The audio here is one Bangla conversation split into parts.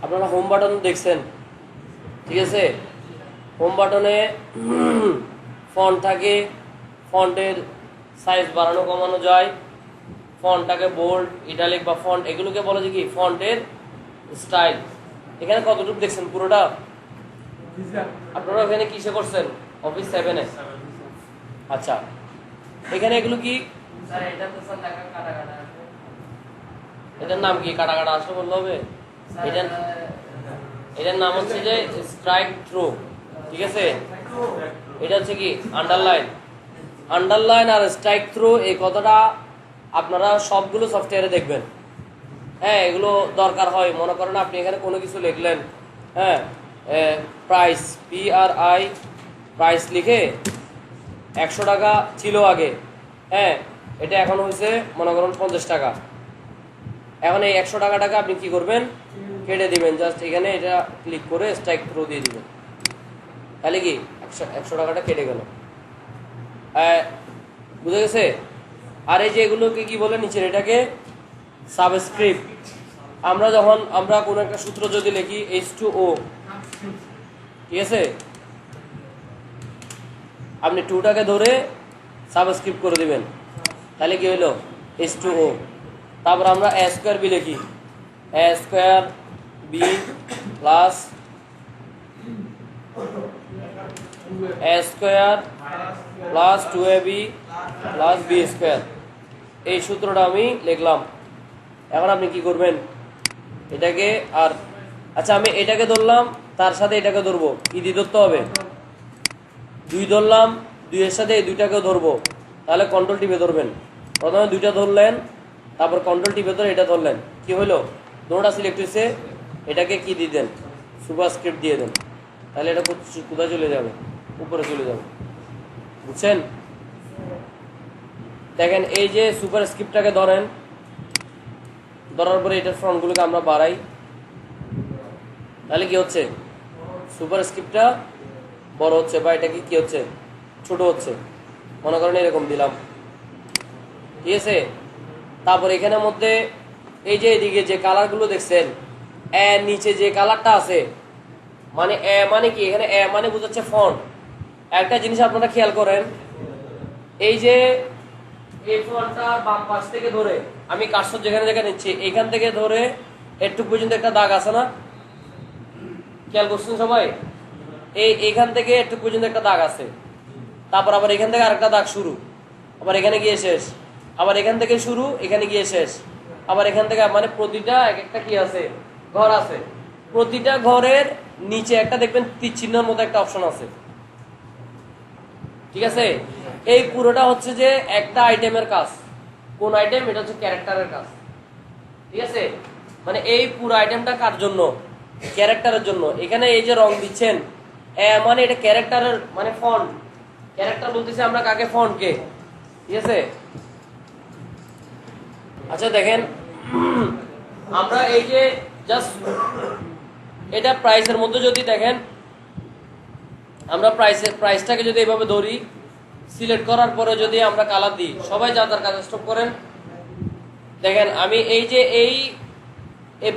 আপনারা হোম বাটন দেখছেন, ঠিক আছে? হোম বাটনে ফন্ট থাকে, ফন্টের সাইজ বাড়ানো কমানো যায়, ফন্টটাকে বোল্ড, ইটালিক বা ফন্ট এগুলোকে বলে যে কি ফন্টের স্টাইল। এখানে কতটুকু দেখছেন পুরোটা? আপনারা এখানে কিসে করছেন? অফিস 7-এ। আচ্ছা, এখানে এগুলো কি? এটার নাম কি? কাটা কাটা আসলে বলতে হবে। এটার নাম হচ্ছে যে স্ট্রাইক থ্রু, ঠিক আছে? এটা হচ্ছে কি আন্ডারলাইন। আন্ডারলাইন আর স্ট্রাইক থ্রু এই কথাটা আপনারা সবগুলো সফটওয়্যারে দেখবেন। হ্যাঁ, এগুলো দরকার হয়। মনে করেন আপনি এখানে কোনো কিছু লিখলেন, হ্যাঁ, প্রাইস, PRI প্রাইস লিখে 100 টাকা ছিল আগে, হ্যাঁ, এটা এখন হয়েছে মনে করেন 50 টাকা। এখন এই 100 টাকাটাকে আপনি কি করবেন? কেটে দিবেন। জাস্ট এখানে এটা ক্লিক করে স্ট্রাইক থ্রু দিয়ে দিবেন, তাহলে কি 100 টাকাটা কেটে গেল। বুঝে গেছে? আর এই যে এগুলোকে কি বলে নিচের এটাকে সাবস্ক্রিপ্ট। আমরা কোনো একটা সূত্র যদি লিখি H2O, ঠিক আছে, আপনি 2টাকে ধরে সাবস্ক্রিপ্ট করে দিবেন, তাহলে কি হলো H2O। তারপর আমরা A স্কোয়ার বি লিখি, A square B plus A square plus 2AB plus B square. এই সূত্রটা আমি লিখলাম। এখন আপনি কি করবেন? এটাকে আর আচ্ছা, আমি এটাকে ধরলাম, তার সাথে এটাকে ধরবো, কি দিয়ে ধরতে হবে? 2 ধরলাম, 2-এর সাথে এই 2টাকেও ধরবো, তাহলে কন্ট্রোল টিপে ধরবেন। প্রথমে 2টা ধরলেন, তারপর কন্ট্রোল টিপে ধরে এটা ধরলেন, কি হলো? দুটোটা সিলেক্ট হয়েছে। এটাকে কি দিয়ে দেন? সুপারস্ক্রিপ্ট দিয়ে দেন, তাহলে এটা কোথায় চলে যাবে? উপরে চলে যাবে। বুঝছেন? দেখেন, এই যে সুপারস্ক্রিপ্টটাকে ধরেন, ধরার পরে এটার ফন্টগুলোকে আমরা বাড়াই, তাহলে কি হচ্ছে? সুপারস্ক্রিপ্টটা বড় হচ্ছে, বা এটা কি হচ্ছে? ছোট হচ্ছে। মনে করেন এরকম দিলাম, ঠিক আছে? তারপর এখানের মধ্যে এই যে এদিকে যে কালারগুলো দেখছেন, নিচে যে কালারটা আছে, মানে মানে কি? এখানে মানে বোঝাচ্ছে ফন্ট। একটা জিনিস আপনারা খেয়াল করেন, এই যে এই ফন্টটা বাম পাশ থেকে ধরে আমি কার্সর যেখানে যেখানে নিচ্ছি, এখান থেকে ধরে একটু পর্যন্ত একটা দাগ আছে না? খেয়াল করছেন সবাই? এইখান থেকে একটু পর্যন্ত একটা দাগ আছে, তারপর আবার এখান থেকে আরেকটা দাগ শুরু, আবার এখানে গিয়ে শেষ, আবার এখান থেকে শুরু, এখানে গিয়ে শেষ, আবার এখান থেকে, মানে প্রতিটা এক একটা কি আছে? ঘর আছে। প্রতিটা ঘরের নিচে একটা দেখবেন তীর চিহ্নের মতো একটা অপশন আছে, ঠিক আছে? এই পুরোটা হচ্ছে যে একটা আইটেমের কাজ। কোন আইটেম? এটা হচ্ছে ক্যারেক্টারের কাজ, ঠিক আছে? মানে এই পুরো আইটেমটা কার জন্য? ক্যারেক্টারের জন্য। এখানে এই যে রং দিচ্ছেন, মানে এটা ক্যারেক্টারের, মানে ফন্ট। ক্যারেক্টার বলতেছি আমরা কাকে? ফন্টকে, ঠিক আছে? আচ্ছা দেখেন, আমরা এই যে জাস্ট এটা প্রাইসের মধ্যে যদি দেখেন, আমরা প্রাইসটাকে যদি এভাবে ধরি, সিলেক্ট করার পরে যদি আমরা কালার দিই, সবাই যা তার কাজ স্টপ করেন। দেখেন, আমি এই যে এই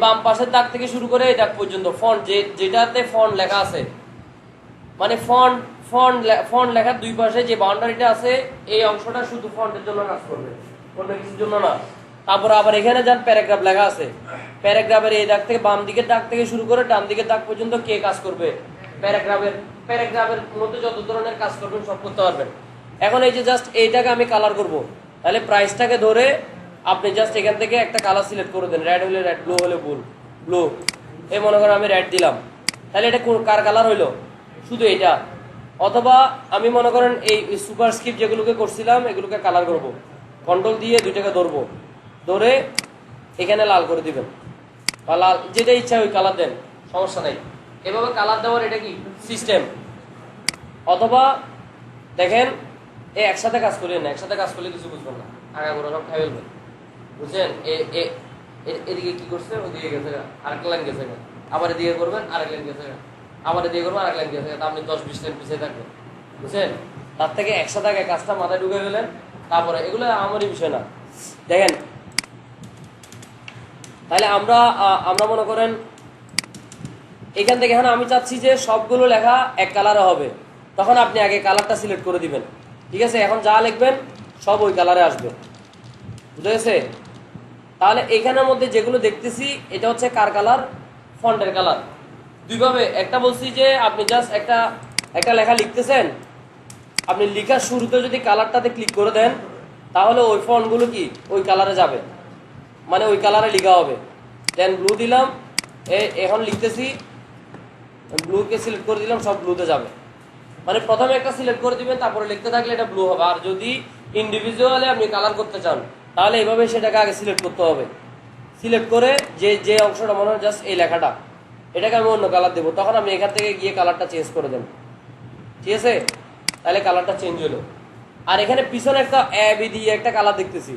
বাম পাশের দাগ থেকে শুরু করে এই দাগ পর্যন্ত ফন্ট, যেটাতে ফন্ট লেখা আছে, মানে ফন্ট লেখার দুই পাশে যে বাউন্ডারিটা আছে, এই অংশটা শুধু ফন্টের জন্য কাজ করবে, অন্য কিছুর জন্য না। তারপর আবার এখানে যান, প্যারাগ্রাফ লেখা আছে, প্যারাগ্রাফের এই দাগ থেকে, বাম দিকের দাগ থেকে শুরু করে ডান দিকের দাগ পর্যন্ত কে কাজ করবে? প্যারাগ্রাফের মধ্যে যত ধরনের কাজ করবেন সব করতে পারবেন। এখন এই যে জাস্ট এইটাকে আমি কালার করব, তাহলে প্রাইসটাকে ধরে আপনি জাস্ট এখান থেকে একটা কালার সিলেক্ট করে দেন। রেড হলে রেড, ব্লু হলে ব্লু। এই মনে করেন আমি রেড দিলাম, তাহলে এটা কার কালার হইলো? শুধু এটা। অথবা আমি মনে করেন এই সুপারস্ক্রিপ্ট যেগুলোকে করছিলাম, এগুলোকে কালার করব, কন্ট্রোল দিয়ে 2টাকে ধরবো, ধরে এখানে লাল করে দিবেন, বা লাল যেটা ইচ্ছা ওই কালার দেন, সমস্যা নাই। এভাবে কালার দেওয়ার এটা কি সিস্টেম। অথবা দেখেন, এই একসাথে কাজ করি না, একসাথে কাজ করলে কিছু বুঝবেন না, আগা করে সব খাই ফেলবেন। বুঝছেন? এদিকে কি করছে, ওদিকে গেছে, আরেক লাইন গেছে, আবার এদিকে করবেন, আরেক লাইন গেছে, আবার এদিকে করবেন, আরেক লাইন গেছে, আপনি 10-20 লাইন পিছিয়ে থাকবেন। বুঝছেন? তার থেকে একসাথে আগে কাজটা মাথায় ঢুকে গেলেন, তারপরে এগুলো আমারই বিষয় না। দেখেন, তাহলে আমরা মনে করেন এখান থেকে এখন আমি চাচ্ছি যে সবগুলো লেখা এক কালারে হবে, তখন আপনি আগে কালারটা সিলেক্ট করে দিবেন। ঠিক আছে, এখন যা লিখবেন সব ওই কালারে আসবে। বুঝা গেছে? তাহলে এখানের মধ্যে যেগুলো দেখতেছি এটা হচ্ছে কার কালার? ফন্টের কালার। দুইভাবে, একটা বলছি যে আপনি জাস্ট একটা লেখা লিখতেছেন, আপনি লেখার শুরুতে যদি কালারটাতে ক্লিক করে দেন তাহলে ওই ফন্টগুলো কি ওই কালারে যাবে, মানে ওই কালারে লেখা হবে। দেন ব্লু দিলাম, এখন লিখতেছি, ব্লুকে সিলেক্ট করে দিলাম, সব ব্লুতে যাবে। মানে প্রথমে একটা সিলেক্ট করে দিবেন, তারপরে লিখতে থাকলে এটা ব্লু হবে। আর যদি ইন্ডিভিজুয়ালি আপনি কালার করতে চান তাহলে এইভাবে সেটাকে আগে সিলেক্ট করতে হবে। সিলেক্ট করে যে অংশটা মনে হয় জাস্ট এই লেখাটা, এটাকে আমি অন্য কালার দেবো, তখন আপনি এখান থেকে গিয়ে কালারটা চেঞ্জ করে দেন। ঠিক আছে, তাহলে কালারটা চেঞ্জ হলো। আর এখানে পিছনে একটা বি দিয়ে একটা কালার দেখতেছি,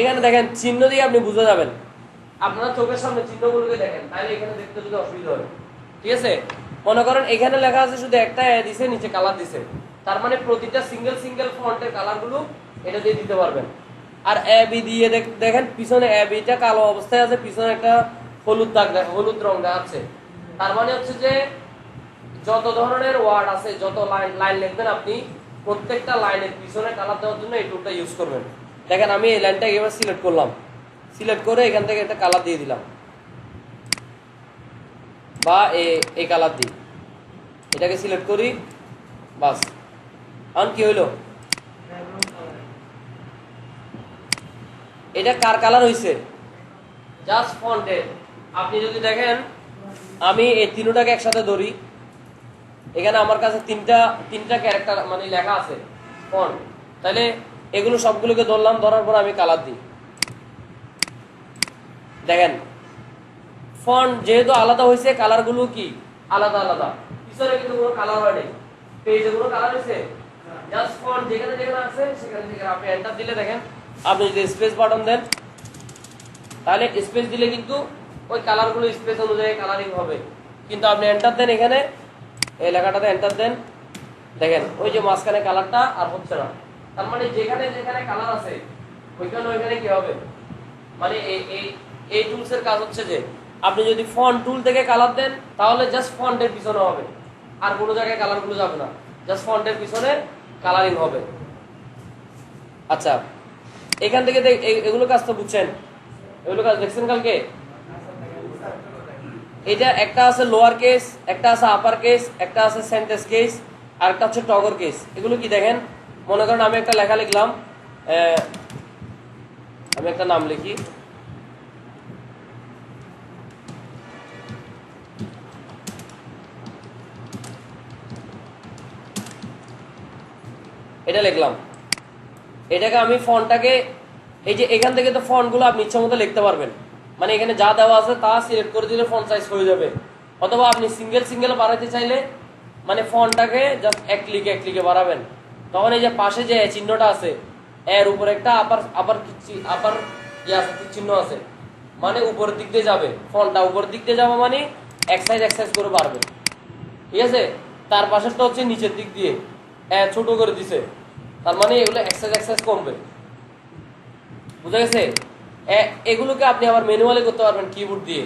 এখানে দেখেন চিহ্ন দিয়ে আপনি বুঝে যাবেন। আপনারা চোখের সামনে চিহ্নগুলোকে দেখেন, তাহলে এখানে দেখতে যদি অসুবিধা হয়। ঠিক আছে, মনে করেন এখানে লেখা আছে শুধু একটা দিছে, নিচে কালার দিছে, তার মানে প্রতিটা সিঙ্গেল ফন্টের কালারগুলো এটা দিয়ে দিতে পারবেন। আর বি দিয়ে দেখেন পিছনে বিটা কালো অবস্থায় আছে, পিছনে একটা হলুদ দাগ, হলুদ রং আছে, তার মানে হচ্ছে যে যত ধরনের ওয়ার্ড আছে, যত লাইন লিখবেন আপনি, প্রত্যেকটা লাইনের পিছনে কালার দেওয়ার জন্য এই টুলটা ইউজ করবেন। দেখেন আমি এই লাইনটাকে এবার সিলেক্ট করলাম, সিলেক্ট করে এখান থেকে একটা কালার দিয়ে দিলাম, বা এই কালার দিই, এটাকে সিলেক্ট করি, বাস। এখন কি হইলো? এটা কার কালার হইছে? জাস্ট ফন্টের। আপনি যদি দেখেন আমি এই তিনটাকে একসাথে ধরি, এখানে আমার কাছে তিনটা ক্যারেক্টার মানে লেখা আছে ফন্ট, তাহলে এগুলো সবগুলোকে ধরলাম, ধরার পর আমি কালার দিই। দেখেন ফন্ট যেহেতু আলাদা হয়েছে, কালারগুলো কি আলাদা আলাদা। পিছনে কিন্তু কোনো কালার হয় নাই, পেজে কোনো কালার হয়েছে, জাস্ট ফন্ট যেখানে যেখানে আছে সেখানে সেখানে আপনি এন্টার দিলে দেখেন, আপনি যদি স্পেস বাটন দেন তাহলে স্পেস দিলে কিন্তু ওই কালারগুলো স্পেস অনুযায়ী কালারিং হবে। কিন্তু আপনি এন্টার দেন, এখানে এই লেখাটাতে এন্টার দেন, দেখেন ওই যে মাঝখানে কালারটা আর হচ্ছে না। তার মানে যেখানে যেখানে কালার আছে ওইখানে কি হবে, মানে এই টুলসের কাজ হচ্ছে যে আপনি যদি ফন্ট টুল থেকে কালার দেন তাহলে জাস্ট ফন্টের পিছনে হবে, আর কোনো জায়গায় কালারগুলো যাবে না, জাস্ট ফন্টের পিছনে কালারিং হবে। আচ্ছা, এখান থেকে এগুলো কাজ তো বুঝছেন, এগুলো কাজ দেখছেন কালকে। এটা একটা আছে লোয়ার কেস, একটা আছে আপার কেস, একটা আছে সেন্টেন্স কেস, আর একটা হচ্ছে টগর কেস। এগুলো কি দেখেন, মনে করেন আমি একটা লেখা লিখলাম, আমি একটা নাম লিখি, এটা লিখলাম, এটাকে আমি ফন্টটাকে এই যে এখান থেকে তো ফন্টগুলো আপনি ইচ্ছা মতো লিখতে পারবেন, মানে এখানে যা দেওয়া আছে তা সিলেক্ট করে দিলে ফন্ট সাইজ হয়ে যাবে। অথবা আপনি সিঙ্গেল বাড়াতে চাইলে মানে ফন্টটাকে জাস্ট এক ক্লিকে বাড়াবেন, তখন এই যে পাশে যে চিহ্নটা আছে এর উপরে একটা আবার চিহ্ন আছে, মানে উপরের দিক দিয়ে যাবে, ফন্টটা উপরের দিক দিয়ে যাবে, মানে এক সাইজ করে বাড়বে। ঠিক আছে, তার পাশেরটা হচ্ছে নিচের দিক দিয়ে ছোট করে দিছে, তার মানে এগুলো এক্সারসাইজ কমবে। বুঝা গেছে? এগুলোকে আপনি আবার ম্যানুয়ালি করতে পারবেন কিবোর্ড দিয়ে।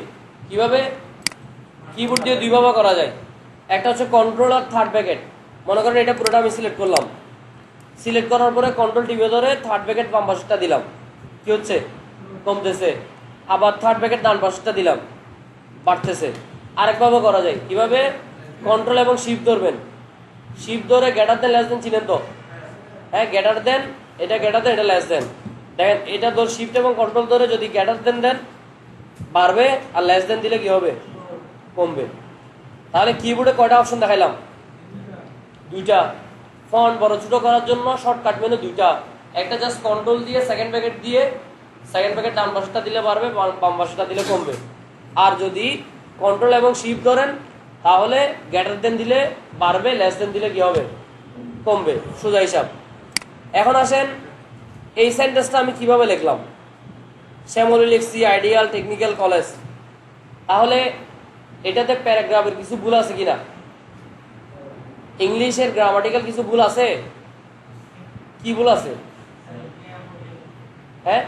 কিভাবে? কিবোর্ড দিয়ে দুইভাবে করা যায়। একটা হচ্ছে কন্ট্রোল আর থার্ড ব্র্যাকেট। মনে করেন এটা পুরোটা আমি সিলেক্ট করলাম, সিলেক্ট করার পরে কন্ট্রোল টিপে ধরে থার্ড ব্র্যাকেট বাম পাশেরটা দিলাম, কি হচ্ছে? কমতেছে। আবার থার্ড ব্র্যাকেট ডান পাশেরটা দিলাম, বাড়তেছে। আরেকভাবে করা যায়, কিভাবে? কন্ট্রোল এবং শিফট ধরবেন, শিফট ধরে গ্রেটার দেন লেস দেন চিনেন তো? হ্যাঁ, গ্রেটার দেন, এটা গ্রেটার দেন, এটা লেস দেন। দেখেন এটা ধর শিফট এবং কন্ট্রোল ধরে যদি গ্রেটার দেন বাড়বে, আর লেস দেন দিলে কি হবে? কমবে। তাহলে কিবোর্ডে কয়টা অপশন দেখাইলাম? দুইটা। ফন্ট বড় ছোট করার জন্য শর্টকাট মেনু দুইটা, একটা জাস্ট কন্ট্রোল দিয়ে সেকেন্ড ব্র্যাকেট ডান পাশেরটা দিলে বাড়বে, বাম পাশেরটা দিলে কমবে। আর যদি কন্ট্রোল এবং শিফট ধরেন তাহলে গ্রেটার দেন দিলে বাড়বে, লেস দেন দিলে কি হবে? কমবে। সোজা হিসাব। এখন আসেন এই সেন্টেন্সটা আমি কিভাবে লিখলাম। শ্যামলী লিখছি আইডিয়াল টেকনিক্যাল কলেজ, তাহলে এটাতে প্যারাগ্রাফের কিছু ভুল আছে কিনা? ইংলিশের গ্রামাটিক্যাল কিছু ভুল আছে? কি ভুল আছে? হ্যাঁ,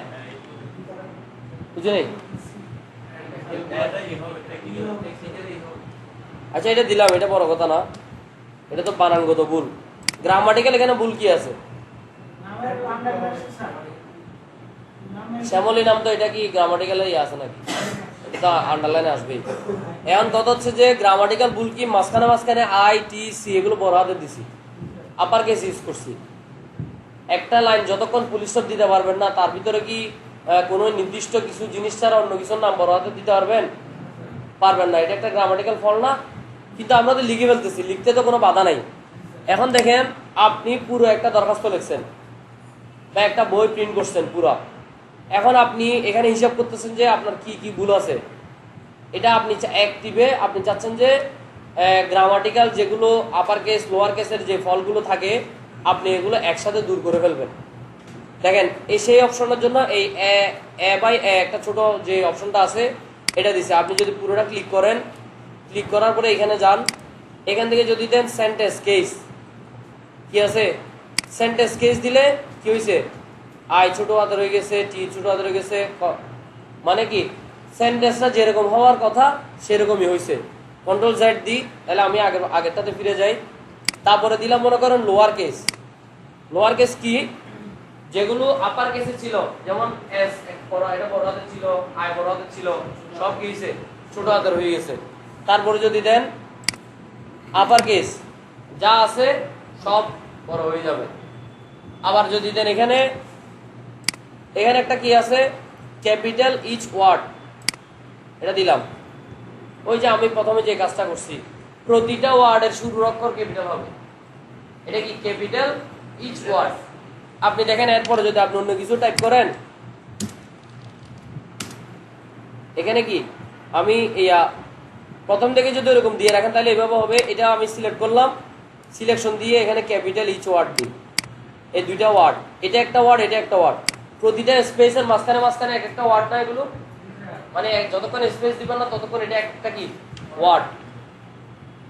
বুঝে নেই? আচ্ছা এটা দিলাম, এটা বড় কথা না, এটা তো বানানগত ভুল। গ্রামাটিক্যাল এখানে ভুল কি আছে? শ্যামলী নাম তো এটা কি গ্রামাটিক্যালে আছে নাকি? এটা তো আন্ডারলাইনে আসবেই। এখন কথা হচ্ছে যে গ্রামাটিক্যাল ভুল কি মাঝখানে মাঝখানে আই টি সি এগুলো বড় হাতে দিছি, আপার কেস ইউজ করছি। একটা লাইন যতক্ষণ পুলিশ সব দিতে পারবেন না তার ভিতরে কি কোনো নির্দিষ্ট কিছু জিনিস ছাড়া অন্য কিছুর নাম বড় হাতে দিতে পারবেন না। এটা একটা গ্রামাটিক্যাল ফল না, কিন্তু আমরা তো লিখে ফেলতেছি, লিখতে তো কোনো বাধা নাই। এখন দেখেন আপনি পুরো একটা দরখাস্ত লিখছেন বা একটা বই প্রিন্ট করছেন পুরো, এখন আপনি এখানে হিসাব করতেছেন যে আপনার কি কি ভুল আছে। এটা আপনি অ্যাক্টিভে আপনি চাচ্ছেন যে গ্রামাটিক্যাল যেগুলো আপার কেস লোয়ার কেসের যে ফলগুলো থাকে আপনি এগুলো একসাথে দূর করে ফেলবেন। দেখেন এই সেই অপশনের জন্য এই এ বাই এ একটা ছোট যে অপশনটা আছে এটা দিছে। আপনি যদি পুরোটা ক্লিক করেন, ক্লিক করার পরে এখানে যান, এখান থেকে যদি দেন সেন্টেন্স কেস, কি আছে সেন্টেন্স কেস দিলে কি হয়েছে, আই ছোট হাতের হয়ে গেছে, টি ছোট হাতের হয়ে গেছে, মানে কি সেন্টেন্সটা যেরকম হওয়ার কথা সেরকমই হয়েছে। কন্ট্রোল জেড দিই, তাহলে আমি আগেরটাতে ফিরে যাই। তারপরে দিলাম মনে করেন লোয়ার কেস। লোয়ার কেস কি, যেগুলো আপার কেসে ছিল, যেমন এস এটা বড় হাতের ছিল, আই বড় হাতের ছিল, সব কি হয়েছে ছোট হাতের হয়ে গেছে। তারপরে যদি দেন আপার কেস, যা আছে সব বড় হয়ে যাবে। আবার যদি দেন এখানে একটা কি আছে ক্যাপিটাল ইচ ওয়ার্ড, এটা দিলাম। ওই যে আমি প্রথমে যে কাজটা করছি, প্রতিটা ওয়ার্ডের শুরুর অক্ষর ক্যাপিটাল হবে, এটা কি ক্যাপিটাল ইচ ওয়ার্ড। আপনি দেখেন এরপরে যদি আপনি অন্য কিছু টাইপ করেন, এখানে কি আমি প্রথম থেকে যদি এরকম দিয়ে রাখেন তাহলে এইভাবে হবে। এটা আমি সিলেক্ট করলাম, সিলেকশন দিয়ে এখানে ক্যাপিটাল ইচ ওয়ার্ড দিই, এই দুইটা ওয়ার্ড, এটা একটা ওয়ার্ড, এটা একটা ওয়ার্ড, প্রতিটা স্পেসের মাঝখানে মাঝখানে এক একটা ওয়ার্ড না, এগুলো মানে যতক্ষণ স্পেস দিবেন না ততক্ষণ এটা একটা কি ওয়ার্ড।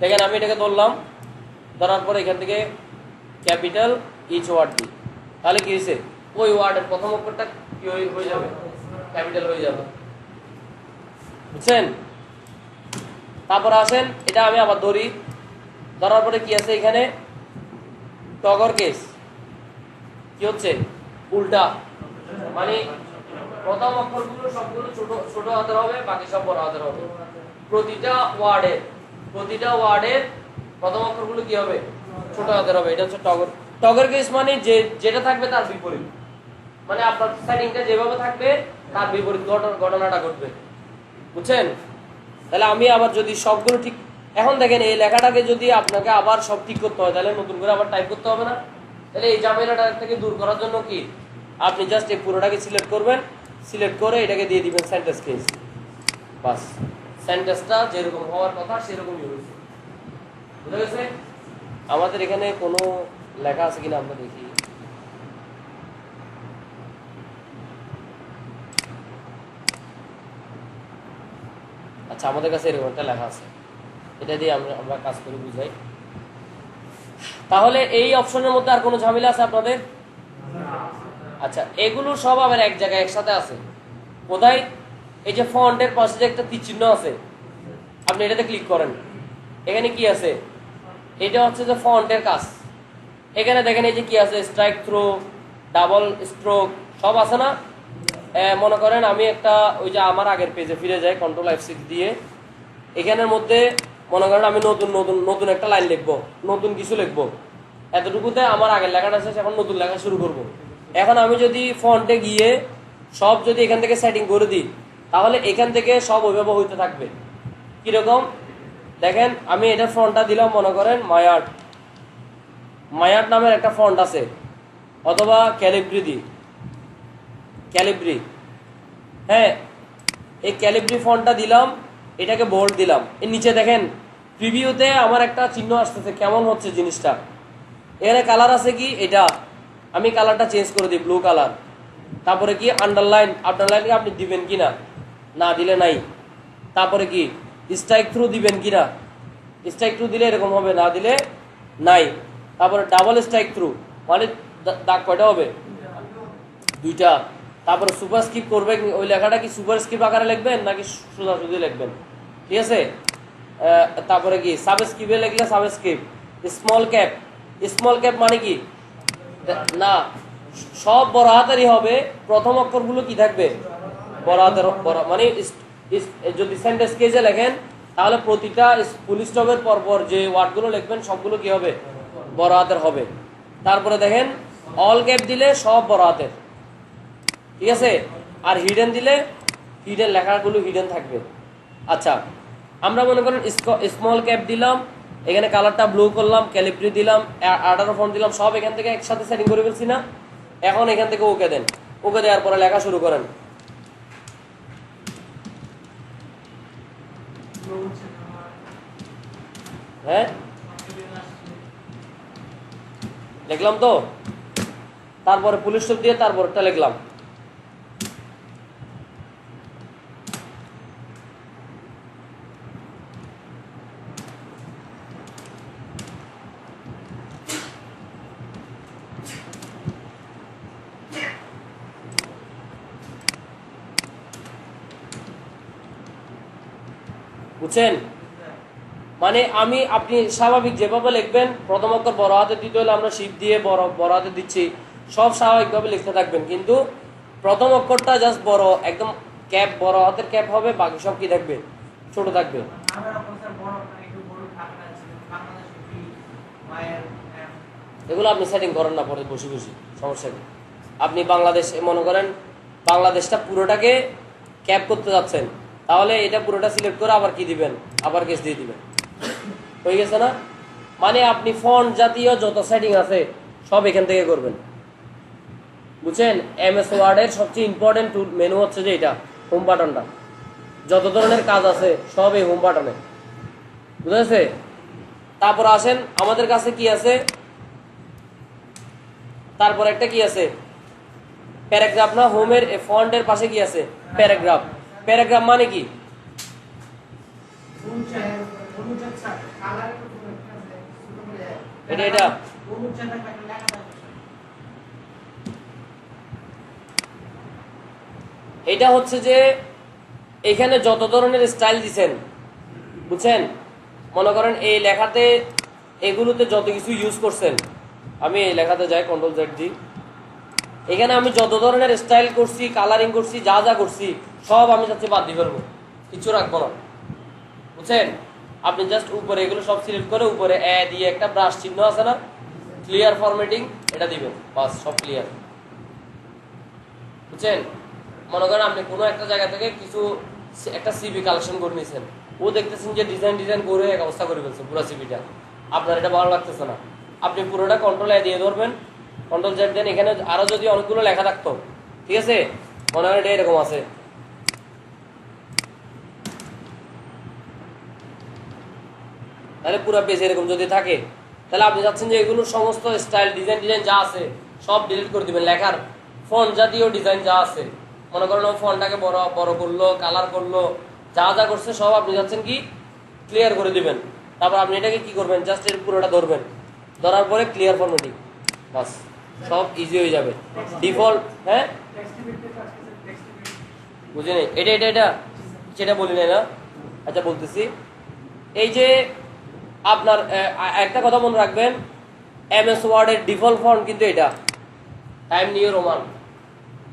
দেখেন আমি এটাকে ধরলাম, ধরার পরে এখান থেকে ক্যাপিটাল ইচ ওয়ার্ড দিই, তাহলে কি হয়েছে ওই ওয়ার্ডের প্রথম অক্ষরটা কি হয়ে যাবে, ক্যাপিটাল হয়ে যাবে, বুঝছেন? তারপর আসেন এটা আমি আবার ধরি, ধরার পরে কি আছে এখানে টগর কেস, কি হচ্ছে উল্টা, মানে প্রথম অক্ষরগুলো সবগুলো ছোট ছোট হাতের হবে, বাকি সব বড় হাতের হবে। প্রতিটা ওয়ার্ডের প্রথম অক্ষরগুলো কি হবে ছোট হাতের হবে। এটা হচ্ছে টগর। টগর কেস মানে যেটা থাকবে তার বিপরীত, মানে আপনার সেটিংটা যেভাবে থাকবে তার বিপরীত ঘটনাটা ঘটবে, বুঝছেন? তাহলে আমি আবার যদি সবগুলো ঠিক, এখন দেখেন এই লেখাটাকে যদি আপনাকে আবার সব ঠিক করতে হয় তাহলে নতুন করে আবার টাইপ করতে হবে না? তাহলে এই ঝামেলাটা থেকে দূর করার জন্য কি আপনি জাস্ট এই পুরোটাকে সিলেক্ট করবেন, সিলেক্ট করে এটাকে দিয়ে দিবেন সেন্টেন্স কেস, বাস সেন্টেন্সটা যেরকম হওয়ার কথা সেরকমই হয়েছে। বুঝা গেছে? আমাদের এখানে কোনো লেখা আছে কিনা আমরা দেখি। আচ্ছা আমাদের কাছে এরকম একটা লেখা আছে, এটা দিয়ে আমরা কাজ করে বুঝাই। তাহলে এই অপশনের মধ্যে আর কোনো ঝামেলা আছে আপনাদের? আচ্ছা এগুলো সব আবার এক জায়গায় একসাথে আছে কোথায়? এই যে ফন্টের পাশে যে একটা তীর চিহ্ন আছে, আপনি এটাতে ক্লিক করেন, এখানে কি আছে, এটা হচ্ছে যে ফন্টের কাজ। এখানে দেখেন এই যে কি আছে স্ট্রাইক থ্রো, ডাবল স্ট্রোক সব আছে না? মনে করেন আমি একটা ওই যে আমার আগের পেজে ফিরে যাই, কন্ট্রোল F6 দিয়ে, এখানের মধ্যে মনে করেন আমি নতুন একটা লাইন লিখবো, নতুন কিছু লিখবো, এতটুকুতে আমার আগের লেখাটা শেষ, এখন নতুন লেখা শুরু করব। এখন আমি যদি ফন্টে গিয়ে সব যদি এখান থেকে সেটিং করে দিই তাহলে এখান থেকে সব ওইভাবে হইতে থাকবে। কিরকম দেখেন, আমি এটার ফন্টটা দিলাম মনে করেন মায়ার্ড নামের একটা ফন্ট আছে, অথবা ক্যালিব্রি, হ্যাঁ এই ক্যালিব্রি ফন্টটা দিলাম, এটাকে বোল্ড দিলাম। এর নিচে দেখেন প্রিভিউতে আমার একটা চিহ্ন আসতেছে, কেমন হচ্ছে জিনিসটা। এখানে কালার আছে কি, এটা আমি কালারটা চেঞ্জ করে দিই ব্লু কালার। তারপরে কি আন্ডারলাইন কি আপনি দিবেন কিনা, না দিলে নাই। তারপরে কি স্ট্রাইক থ্রু দিবেন কিনা, স্ট্রাইক থ্রু দিলে এরকম হবে, না দিলে নাই। তারপরে ডাবল স্ট্রাইক থ্রু মানে দাগ কয়টা হবে, দুইটা। তারপরে সুপার স্ক্রিপ্ট করবে, ওই লেখাটা কি সুপার স্ক্রিপ্ট আকারে লিখবেন নাকি সোজাসুজি লিখবেন, ঠিক আছে? তারপরে কি সাবস্ক্রিপ্টে লিখলে সাবস্ক্রিপ্ট, স্মল ক্যাপ মানে কি না, সব বড় হাতেরই হবে, প্রথম অক্ষরগুলো কি থাকবে বড় হাতের, বড় মানে যদি সেন্টেন্স কেজে লেখেন তাহলে প্রতিটা ফুল স্টপের পরপর যে ওয়ার্ডগুলো লিখবেন সবগুলো কি হবে বড় হাতের হবে। তারপরে দেখেন অল ক্যাপ দিলে সব বড় হাতের, ঠিক আছে, আর হিডেন দিলে হিডেন লেখাগুলো হিডেন থাকবে। আচ্ছা, আমরা মনে করেন স্মল ক্যাপ দিলাম, এখানে কালারটা ব্লু করলাম, ক্যালিব্রি দিলাম, 18 ফন্ট দিলাম, সব এখান থেকে একসাথে সেটিং করে ফেলছি না। এখন এখান থেকে ওকে দেন, ওকে দেওয়ার পরে লেখা শুরু করেন। হ্যাঁ লিখলাম তো, তারপরে পুলিশ স্টপ দিয়ে তারপরটা লিখলাম। বুঝছেন? মানে আপনি স্বাভাবিক যেভাবে লিখবেন, প্রথম অক্ষর বড় হাতে দিতে হলে আমরা শিপ দিয়ে বড় হাতে দিচ্ছি, সব স্বাভাবিকভাবে লিখতে থাকবেন, কিন্তু প্রথম অক্ষরটা জাস্ট বড়, একদম ক্যাপ বড় হাতের ক্যাপ হবে, বাকি সব কি থাকবে ছোট থাকবে। এগুলো আপনি সেটিং করেন না পরে বসে বসে, সমস্যা নেই। আপনি বাংলাদেশ মনে করেন বাংলাদেশটা পুরোটাকে ক্যাপ করতে যাচ্ছেন, তাহলে এটা পুরোটা সিলেক্ট করে আবার কি দিবেন, আবার কেস দিয়ে দিবেন, হয়ে গেছে না? মানে আপনি ফন্ট জাতীয় যত সেটিং আছে সব এখান থেকে করবেন, বুঝছেন? এমএস ওয়ার্ডের সবচেয়ে ইম্পর্টেন্ট টুল মেনু হচ্ছে যে এটা হোম বাটনটা, যত ধরনের কাজ আছে সব এই হোম বাটনে, বুঝেছে? তারপর আসেন আমাদের কাছে কি আছে, তারপর একটা কি আছে প্যারাগ্রাফ না, হোমের ফন্টের পাশে কি আছে প্যারাগ্রাফ। প্যারাগ্রাফ মানে কি, এটা এটা হচ্ছে যে এখানে যত ধরনের স্টাইল দিছেন, বুঝছেন? মনে করেন এই লেখাতে এগুলোতে যত কিছু ইউজ করছেন, আমি এই লেখাতে যাই কন্ট্রোল জেড দিই, এখানে আমি যত ধরনের স্টাইল করছি, কালারিং করছি, যা যা করছি সব আমি চাচ্ছি বাদ দিয়ে ফেলবো, কিছু রাখবো না, বুঝছেন? আপনি জাস্ট উপরে এগুলো সব সিলেক্ট করে উপরে এ দিয়ে একটা ব্রাশ চিহ্ন আছে না, ক্লিয়ার ফরম্যাটিং, এটা দিবেন, বাস সব ক্লিয়ার, বুঝছেন? মনে করেন আপনি কোনো একটা জায়গা থেকে কিছু একটা সিবি কালেকশন করে নিয়েছেন, ও দেখতেছেন যে ডিজাইন করে এক অবস্থা করে ফেলছে পুরো সিবিটা, আপনার এটা ভালো লাগতেছে না, আপনি পুরোটা কন্ট্রোল এ দিয়ে ধরবেন, কন্ট্রোল জেড দেন, এখানে আরো যদি অনেকগুলো লেখা থাকতো, ঠিক আছে, মনে করেন এটা এরকম আছে, তাহলে পুরো পেজ এরকম যদি থাকে, তাহলে আপনি চাচ্ছেন যে এগুলো সমস্ত স্টাইল ডিজাইন যা আছে সব ডিলিট করে দিবেন, লেখার ফন্ট জাতীয় ডিজাইন যা আছে, মনে করেন ও ফন্টটাকে বড় করলো, কালার করলো, যা যা করছে সব আপনি চাচ্ছেন কি ক্লিয়ার করে দিবেন। তারপর আপনি এটাকে কি করবেন, জাস্ট এর পুরোটা ধরবেন, ধরার পরে ক্লিয়ার ফরম্যাটিং, বাস সব ইজি হয়ে যাবে। ডিফল্ট, হ্যাঁ বুঝিনি, এটা সেটা বলি নাই না, আচ্ছা বলতেছি। এই যে আপনার একটা কথা মনে রাখবেন, এমএস ওয়ার্ডের ডিফল্ট ফন্ট কিন্তু এটা টাইম নিউ রোমান,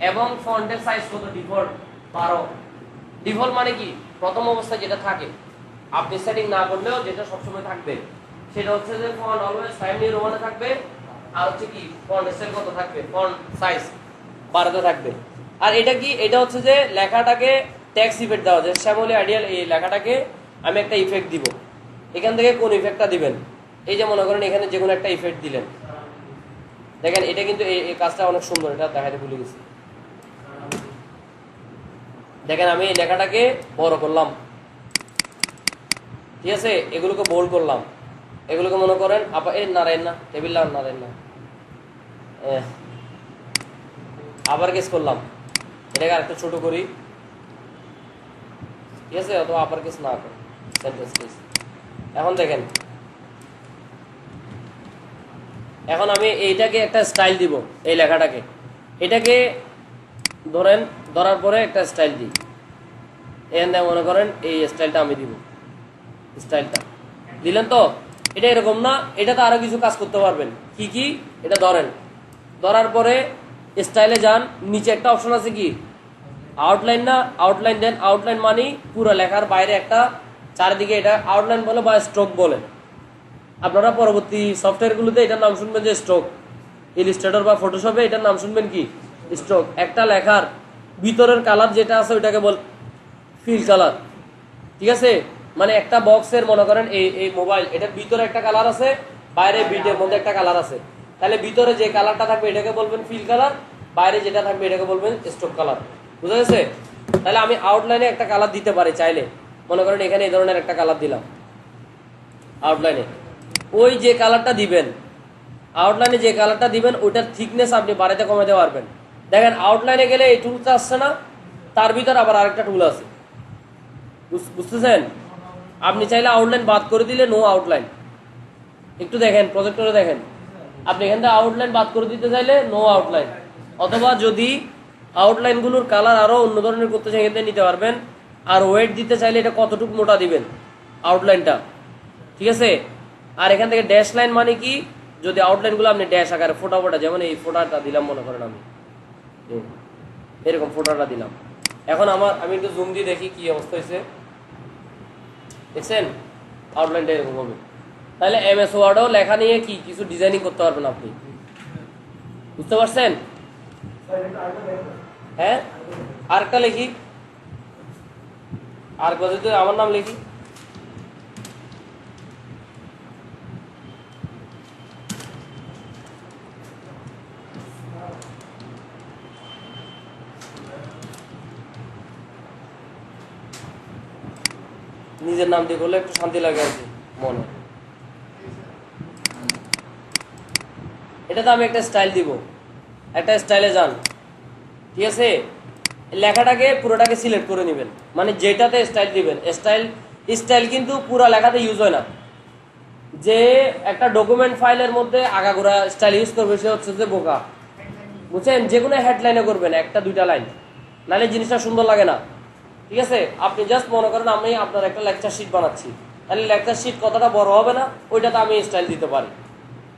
এবং ফন্টের সাইজ কত ডিফল্ট 12। ডিফল্ট মানে কি, প্রথম অবস্থায় যেটা থাকে, আপনি সেটিং না করলেও যেটা সবসময় থাকবে সেটা হচ্ছে যে ফন্ট অলওয়েজ টাইম নিউ রোমানে থাকবে, আর হচ্ছে কি ফন্ট স্টাইল কত থাকবে, ফন্ট সাইজ 12 থাকবে। আর এটা কি, এটা হচ্ছে যে লেখাটাকে টেক্সট ইফেক্ট দেওয়া যায়, শ্যামলী আইডিয়াল এই লেখাটাকে আমি একটা ইফেক্ট দিব, এখান থেকে কোন ইফেক্টটা দিবেন, এই যে মনে করেন এখানে যে কোনো একটা ইফেক্ট দিলেন, দেখেন এটা কিন্তু এই কাজটা অনেক সুন্দর, এটা দেখাতে ভুলে গেছি, দেখেন আমি এই লেখাটাকে বড় করলাম, ঠিক আছে, এগুলোকে বোল্ড করলাম, এগুলোকে মনে করেন আবার নারায়ণ না টেবিল নারায়ণ না আবার কেস করলাম, এটাকে আরেকটা ছোট করি, ঠিক আছে, অথবা আপার কেস না করি, সেন্টেন্স কেস। এখন দেখেন, এখন আমি এইটাকে একটা স্টাইল দিব, এই লেখাটাকে এটাকে ধরেন, ধরার পরে একটা স্টাইল দিই, এখানে মনে করেন এই স্টাইলটা আমি দিব, স্টাইলটা দিলেন তো। এটা এরকম না, এটাতে আরো কিছু কাজ করতে পারবেন। কি কি? এটা ধরেন, ধরার পরে স্টাইলে যান, নিচে একটা অপশন আছে কি আউটলাইন, না আউটলাইন দেন। আউটলাইন মানে পুরো লেখার বাইরে একটা চারিদিকে, এটা আউটলাইন বলে বা স্ট্রোক বলে। আপনারা পরবর্তী সফটওয়্যারগুলোতে এটার নাম শুনবেন যে স্ট্রোক। ইলাস্ট্রেটর বা ফটোশপে এটার নাম শুনবেন কি স্ট্রোক। একটা লেখার ভিতরের কালার যেটা আছে ওইটাকে বল ফিল কালার। ঠিক আছে, মানে একটা বক্সের মনে করেন এই মোবাইল, এটার ভিতরে একটা কালার আছে, বাইরে বিটের মধ্যে একটা কালার আছে। তাহলে ভিতরে যে কালারটা থাকবে এটাকে বলবেন ফিল কালার, বাইরে যেটা থাকবে এটাকে বলবেন স্ট্রোক কালার। বুঝা গেছে? তাহলে আমি আউটলাইনে একটা কালার দিতে পারি চাইলে। মনে করেন এখানে এই ধরনের একটা কালার দিলাম আউটলাইনে। ওই যে কালারটা দিবেন, আউটলাইনে যে কালারটা দিবেন ওইটার থিকনেস আপনি বাড়াতে কমাতে পারবেন। দেখেন আউটলাইনে গেলে এই টুলটা আসছে না, তার ভিতর আবার আরেকটা টুল আছে। বুঝতেছেন? আপনি চাইলে আউটলাইন বাদ করে দিলে নো আউটলাইন। একটু দেখেন প্রজেক্টরে দেখেন, আপনি এখান থেকে আউটলাইন বাদ করে দিতে চাইলে নো আউটলাইন, অথবা যদি আউটলাইনগুলোর কালার আরো অন্য ধরনের করতে চাই এখান থেকে নিতে পারবেন। আর ওয়েট দিতে চাইলে এটা কতটুকু মোটা দিবেন আউটলাইনটা। ঠিক আছে, আর এখান থেকে ড্যাশ লাইন মানে কি, যদি আউটলাইনগুলো আপনি ড্যাশ আকারে ফোটা ফোটা, যেমন এই ফোটাটা দিলাম, মনে করেন আমি এরকম ফোটাটা দিলাম। এখন আমি একটু জুম দিয়ে দেখি কি অবস্থা হয়েছে। দেখছেন আউটলাইনটা এরকম হবে। তাহলে এমএস ওয়ার্ডও লেখা নিয়ে কি কিছু ডিজাইনিং করতে পারবেন আপনি। বুঝতে পারছেন? হ্যাঁ, আরেকটা লিখি, আর যদি আমার নাম লিখি, নিজের নাম দিয়ে করলে একটু শান্তি লাগে আর কি মনে। এটাতে আমি একটা স্টাইল দিব, একটা স্টাইলে যান। ঠিক আছে, লেখাটাকে পুরোটাকে সিলেক্ট করে নেবেন, মানে যেটাতে স্টাইল দিবেন। স্টাইল কিন্তু পুরো লেখাতে ইউজ হয় না। যে একটা ডকুমেন্ট ফাইলের মধ্যে আগাগোড়া স্টাইল ইউজ করবে সে হচ্ছে যে বোকা। বুঝছেন? যে কোনো হেডলাইনে করবেন একটা দুইটা লাইন, নাহলে জিনিসটা সুন্দর লাগে না। ঠিক আছে, আপনি জাস্ট মনে করেন আমি আপনার একটা লেকচার শিট বানাচ্ছি, তাহলে লেকচার শিট কতটা বড় হবে না, ওইটাতে আমি স্টাইল দিতে পারি।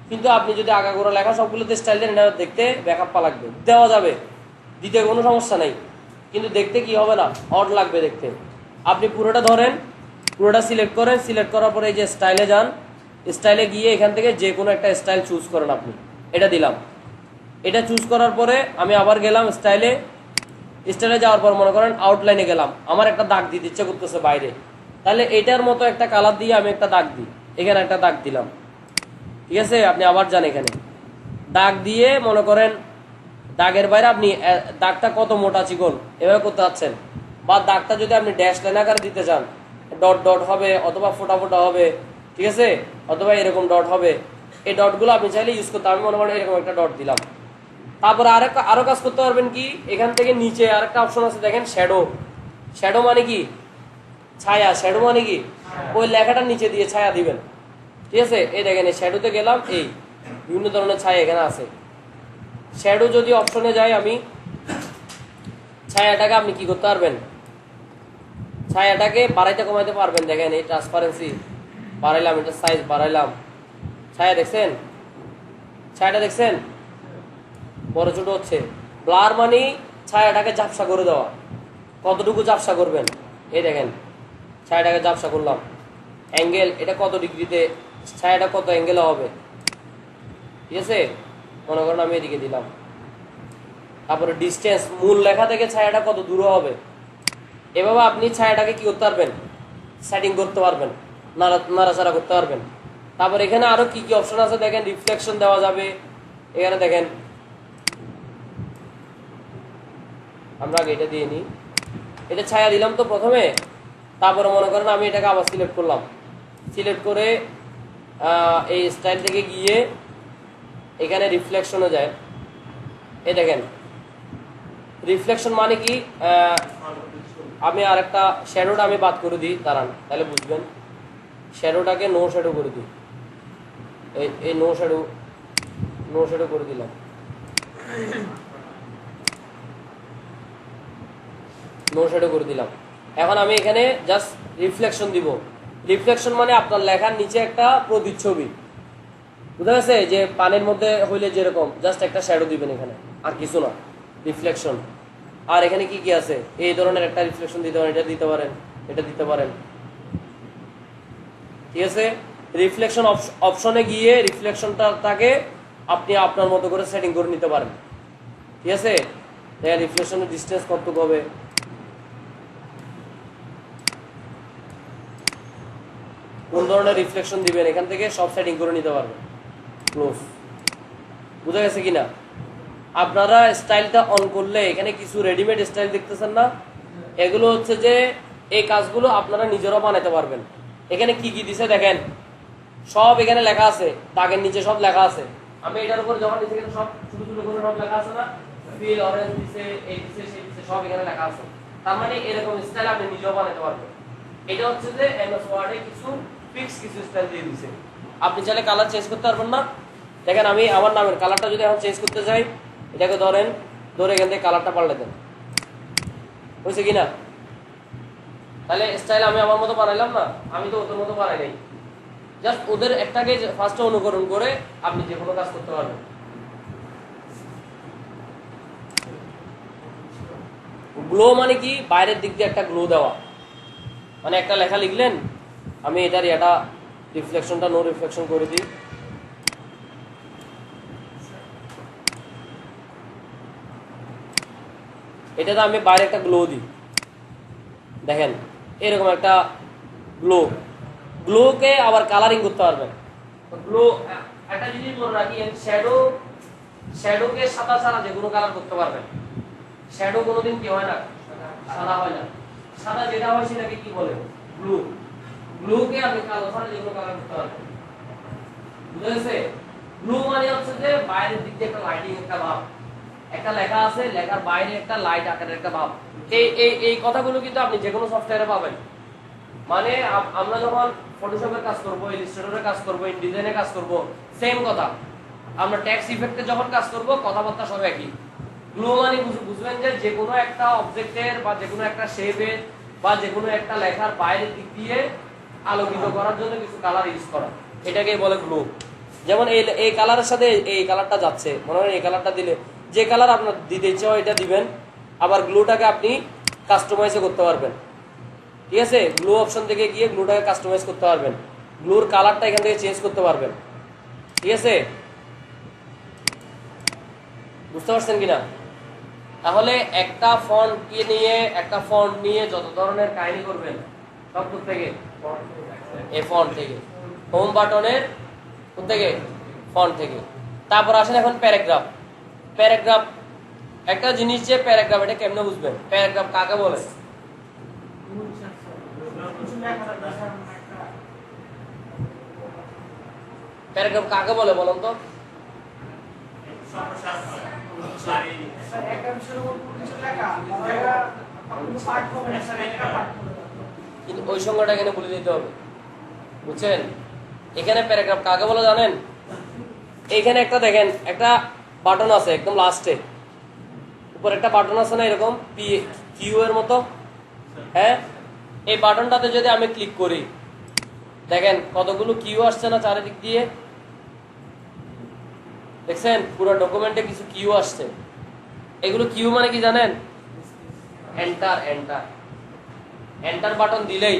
কিন্তু আপনি যদি আগাগোড়া লেখা সবগুলোতে স্টাইল দেন, এটা দেখতে ব্যাকআপা লাগবে। দেওয়া যাবে, দিতে কোনো সমস্যা নেই, কিন্তু দেখতে কি হবে না, অড লাগবে দেখতে। আপনি পুরোটা ধরেন, পুরোটা সিলেক্ট করেন, সিলেক্ট করার পরে এই যে স্টাইলে যান, স্টাইলে গিয়ে এখান থেকে যে কোনো একটা স্টাইল চুজ করেন আপনি। এটা দিলাম, এটা চুজ করার পরে আমি আবার গেলাম স্টাইলে। স্টাইলে যাওয়ার পর মনে করেন আউটলাইনে গেলাম, আমার একটা দাগ দিতে ইচ্ছে করতেছে বাইরে, তাহলে এটার মতো একটা কালার দিয়ে আমি একটা দাগ দিই, এখানে একটা দাগ দিলাম। ঠিক আছে, আপনি আবার যান এখানে দাগ দিয়ে, মনে করেন দাগের বাইরে আপনি দাগটা কত মোটা চিকন এভাবে করতে চাচ্ছেন, বা দাগটা যদি আপনি ড্যাশ লাইন আকারে দিতে চান, ডট ডট হবে অথবা ফোটা ফোটা হবে। ঠিক আছে, অথবা এরকম ডট হবে। এই ডটগুলো আপনি চাইলে ইউজ করতে, আমি মনে করেন এরকম একটা ডট দিলাম। তারপরে আরো কাজ করতে পারবেন কি, এখান থেকে নিচে আরেকটা অপশন আছে দেখেন, শ্যাডো। শ্যাডো মানে কি? ছায়া। শ্যাডো মানে কি? ওই লেখাটার নিচে দিয়ে ছায়া দিবেন। ঠিক আছে, এই দেখেন এই শ্যাডোতে গেলাম, এই বিভিন্ন ধরনের ছায়া এখানে আছে। শ্যাডো যদি অপশনে যাই আমি, ছায়াটাকে আপনি কি করতে পারবেন, ছায়াটাকে বাড়াইতে কমাইতে পারবেন। দেখেন এই ট্রান্সপারেন্সি বাড়াইলাম, এটা সাইজ বাড়াইলাম, ছায়া দেখছেন, ছায়াটা দেখছেন বড় ছোট হচ্ছে। ব্লার মানে ছায়াটাকে ঝাপসা করে দেওয়া। কতটুকু ঝাপসা করবেন, এই দেখেন ছায়াটাকে ঝাপসা করলাম। অ্যাঙ্গেল, এটা কত ডিগ্রিতে, ছায়াটা কত অ্যাঙ্গেলে হবে। ঠিক আছে, মনে করেন আমি এদিকে দিলাম। তারপরে ডিস্টেন্স, মূল লেখা থেকে ছায়াটা কত দূর হবে। এভাবে আপনি ছায়াটাকে কি করতে পারবেন, সেটিং করতে পারবেন, নাড়াচাড়া করতে পারবেন। তারপর এখানে আরো কি কি অপশন আছে দেখেন, রিফ্লেকশন দেওয়া যাবে। এখানে দেখেন, আমরা আগে এটা দিয়ে নিই, এটা ছায়া দিলাম তো প্রথমে। তারপরে মনে করেন আমি এটাকে আবার সিলেক্ট করলাম, সিলেক্ট করে এই স্টাইল থেকে গিয়ে এখানে রিফ্লেকশনে যায়। এই দেখেন রিফ্লেকশন মানে কি, আমি আরেকটা শ্যাডোটা আমি বাদ করে দিই, দাঁড়ান তাহলে বুঝবেন। শ্যাডোটাকে নো শ্যাডো করে দিই, এই নো শ্যাডো করে দিলাম। নো শ্যাডো করে দিলাম। এখন আমি এখানে জাস্ট রিফ্লেকশন দিব। রিফ্লেকশন মানে আপনার লেখার নিচে একটা প্রতিচ্ছবি, বুঝা গেছে? যে পানির মধ্যে হইলে যেরকম জাস্ট একটা শ্যাডো দিবেন এখানে, আর কিছু না, রিফ্লেকশন। আর এখানে কি কি আছে, এই ধরনের একটা রিফ্লেকশন দিতে পারেন, এটা দিতে পারেন, এটা দিতে পারেন, ঠিক আছে? রিফ্লেকশন অপশনে গিয়ে রিফ্লেকশনটাকে আপনি আপনার মতো করে সেটিং করে নিতে পারেন, ঠিক আছে? দেখেন রিফ্লেকশনের ডিসটেন্স কতটুকু হবে, কোন ধরনের রিফ্লেকশন দিবেন, এখান থেকে সব সেটিং করে নিতে পারবেন। ক্লোজ, বুঝা গেছে কিনা? আপনারা স্টাইলটা অন করলে এখানে কিছু রেডিমেড স্টাইল দেখতেছেন না, এগুলো হচ্ছে যে এই কাজগুলো আপনারা নিজেরাও বানাতে পারবেন। এখানে কি কি দিছে দেখেন, সব এখানে লেখা আছে, দাগের নিচে সব লেখা আছে। আমি এটার উপর যখন নিচে এখানে সব ছোট ছোট করে সব লেখা আছে না, ফিল অরেঞ্জ দিছে, এই দিছে, সেই দিছে, সব এখানে লেখা আছে। তার মানে এরকম স্টাইল আপনি নিজেও বানাতে পারবেন। এটা হচ্ছে যে এমএস ওয়ার্ডে কিছু ফিক্স কিছু স্টাইল দিয়ে দিছে। আপনি চাইলে কালার চেঞ্জ করতে পারবেন না। দেখেন আমি আমার নামের কালারটা যদি এখন চেঞ্জ করতে চাই, এটাকে ধরেন, ধরে এখান থেকে কালারটা পাল্টে দেন, হয়েছে কিনা? তাহলে স্টাইল আমি আমার মতো বানাইলাম না, আমি তো ওদের মতো বানাই নাই, জাস্ট ওদের একটাকে ফার্স্টে অনুকরণ করে আপনি যে কোনো কাজ করতে পারবেন। গ্লো মানে কি, বাইরের দিক দিয়ে একটা গ্লো দেওয়া, মানে একটা লেখা লিখলেন, আমি এটার এটা রিফ্লেকশনটা নো রিফ্লেকশন করে দিই, এটাতে আমি বাইরে একটা গ্লো দিই, দেখেন এরকম একটা গ্লো। গ্লোকে আবার কালারিং করতে পারবেন। গ্লো একটা জিনিস মনে রাখি, শ্যাডোকে সাদা ছাড়া যে কোনো কালার করতে পারবেন। শ্যাডো কোনোদিন কি হয় না, সাদা হয় না। সাদা যেটা হয় সেটাকে কি বলে, ব্লু। ব্লুকে আপনি কালো ছাড়া যে কোনো কালার করতে পারবেন, বুঝা গেছে? ব্লু মানে হচ্ছে যে বাইরের দিক দিয়ে একটা লাইটিং, একটা ভাব, একটা লেখা আছে, লেখার বাইরে একটা লাইট আকারের একটা ভাব। এই কথাগুলো কিন্তু আপনি যে কোনো সফটওয়্যারে পাবেন। মানে আমরা যখন ফটোশপের কাজ করব, ইলাস্ট্রেটরে কাজ করব, ইনডিজাইনে কাজ করব, সেম কথা। আমরা টেক্সট ইফেক্টে যখন কাজ করব, কথাবার্তা সব একই। গ্লো মানে বুঝবেন যে কোনো একটা অবজেক্টের বা যে কোনো একটা শেপের বা যে কোনো একটা লেখার বাইরের দিক দিয়ে আলোকিত করার জন্য কিছু কালার ইউজ করা, এটাকেই বলে গ্লো। যেমন এই কালারের সাথে এই কালারটা যাচ্ছে, মনে হয় এই কালারটা দিলে যে কালার আপনার দিতে ইচ্ছে হয় এটা দিবেন। আবার গ্লোটাকে আপনি কাস্টমাইজও করতে পারবেন, ঠিক আছে? গ্লো অপশন থেকে গিয়ে গ্লোটাকে কাস্টমাইজ করতে পারবেন, গ্লোর কালারটা এখান থেকে চেঞ্জ করতে পারবেন, ঠিক আছে? বুঝতে পারছেন কিনা? তাহলে একটা ফন্ট নিয়ে যত ধরনের কাহিনী করবেন, সব থেকে এই ফন্ট থেকে, হোম বাটনের থেকে, ফন্ট থেকে। তারপর আসেন এখন প্যারাগ্রাফ। প্যারাগ্রাফ একটা জিনিস, যে প্যারাগ্রাফ এটা কেমনে বুঝবেন? প্যারাগ্রাফ কাকে বলে? প্যারাগ্রাফ কাকে বলে বলুন তো? কিন্তু ওই সংজ্ঞাটা এখানে বলে দিতে হবে, বুঝছেন? এখানে প্যারাগ্রাফ কাকে বলে জানেন? এখানে একটা দেখেন, একটা বাটন আছে একদম লাস্টে, উপর একটা বাটন আছে না এরকম কিউ এর মতো, হ্যাঁ? এই বাটনটাতে যদি আমি ক্লিক করি, দেখেন কতগুলো কিউ আসছে না চারিদিক দিয়ে, দেখছেন? পুরো ডকুমেন্টে কিছু কিউ আসছে। এগুলো কিউ মানে কি জানেন? এন্টার। এন্টার বাটন দিলেই,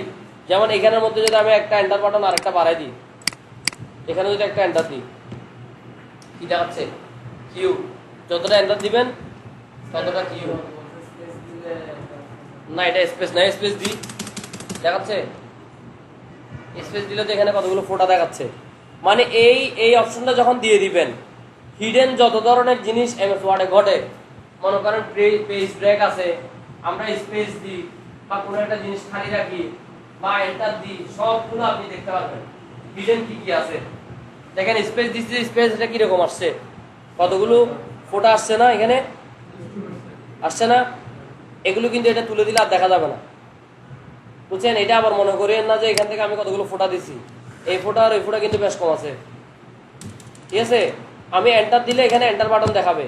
যেমন এখানের মধ্যে যদি আমি একটা এন্টার বাটন আর একটা বাড়াই দিই, এখানে যদি একটা এন্টার দিই, কি দেখাচ্ছে? কিউ। যতটা এন্টার দিবেন ততটা কিউ। না, এটা স্পেস না, স্পেস দিই, দেখাচ্ছে? স্পেস দিলে তো এখানে কতগুলো ফোঁটা দেখাচ্ছে। মানে এই অপশনটা যখন দিয়ে দিবেন, হিডেন যত ধরনের জিনিস এমএস ওয়ার্ডে ঘটে, মনে করেন পেজ ব্রেক আছে, আমরা স্পেস দিই বা কোনো একটা জিনিস খালি রাখি বা এন্টার দিই, সবগুলো আপনি দেখতে পারবেন হিডেন কি কি আছে। দেখেন স্পেস দিচ্ছি, স্পেস এটা কিরকম আসছে, কতগুলো ফোঁটা আসছে না, এখানে আসছে না? এগুলো কিন্তু এটা তুলে দিলে আর দেখা যাবে না, বুঝছেন? এটা আবার মনে করেন না যে এখান থেকে আমি কতগুলো ফোঁটা দিছি, এই ফোঁটা আর এই ফোঁটা কিন্তু বেশ কম আছে, ঠিক আছে? আমি এন্টার দিলে এখানে এন্টার বাটন দেখাবে।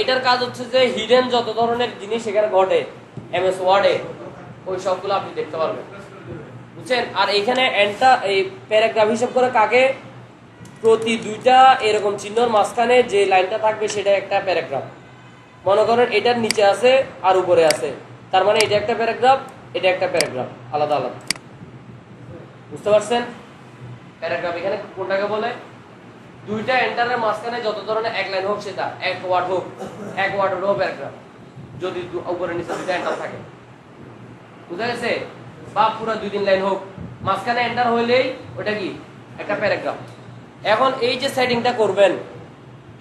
এটার কাজ হচ্ছে যে হিডেন যত ধরনের জিনিস এখানে ঘটে এমএস ওয়ার্ডে, ওই সবগুলো আপনি দেখতে পারবেন, বুঝছেন? আর এখানে এন্টার এই প্যারাগ্রাফ হিসাব করে কাকে, প্রতি দুইটা এরকম চিহ্নর মাঝখানে যে লাইনটা থাকবে সেটা একটা প্যারাগ্রাফ। মনে করেন এটার নিচে আছে আর উপরে আছে, তার মানে এটা একটা প্যারাগ্রাফ, এটা একটা প্যারাগ্রাফ, আলাদা আলাদা। বুঝতে পারছেন? প্যারাগ্রাফ এখানে কোনটাকে বলে? দুইটা এন্টারের মাঝখানে যত ধরনের এক লাইন হোক, সেটা এক ওয়ার্ড হোক, এক ওয়ার্ড হলেও প্যারাগ্রাফ, যদি উপরে নিচে দুইটা এন্টার থাকে। বুঝা গেছে? বা পুরো 2-3 লাইন হোক, মাঝখানে এন্টার হইলেই ওটা কি একটা প্যারাগ্রাফ। এখন এই যে সেটিংটা করবেন,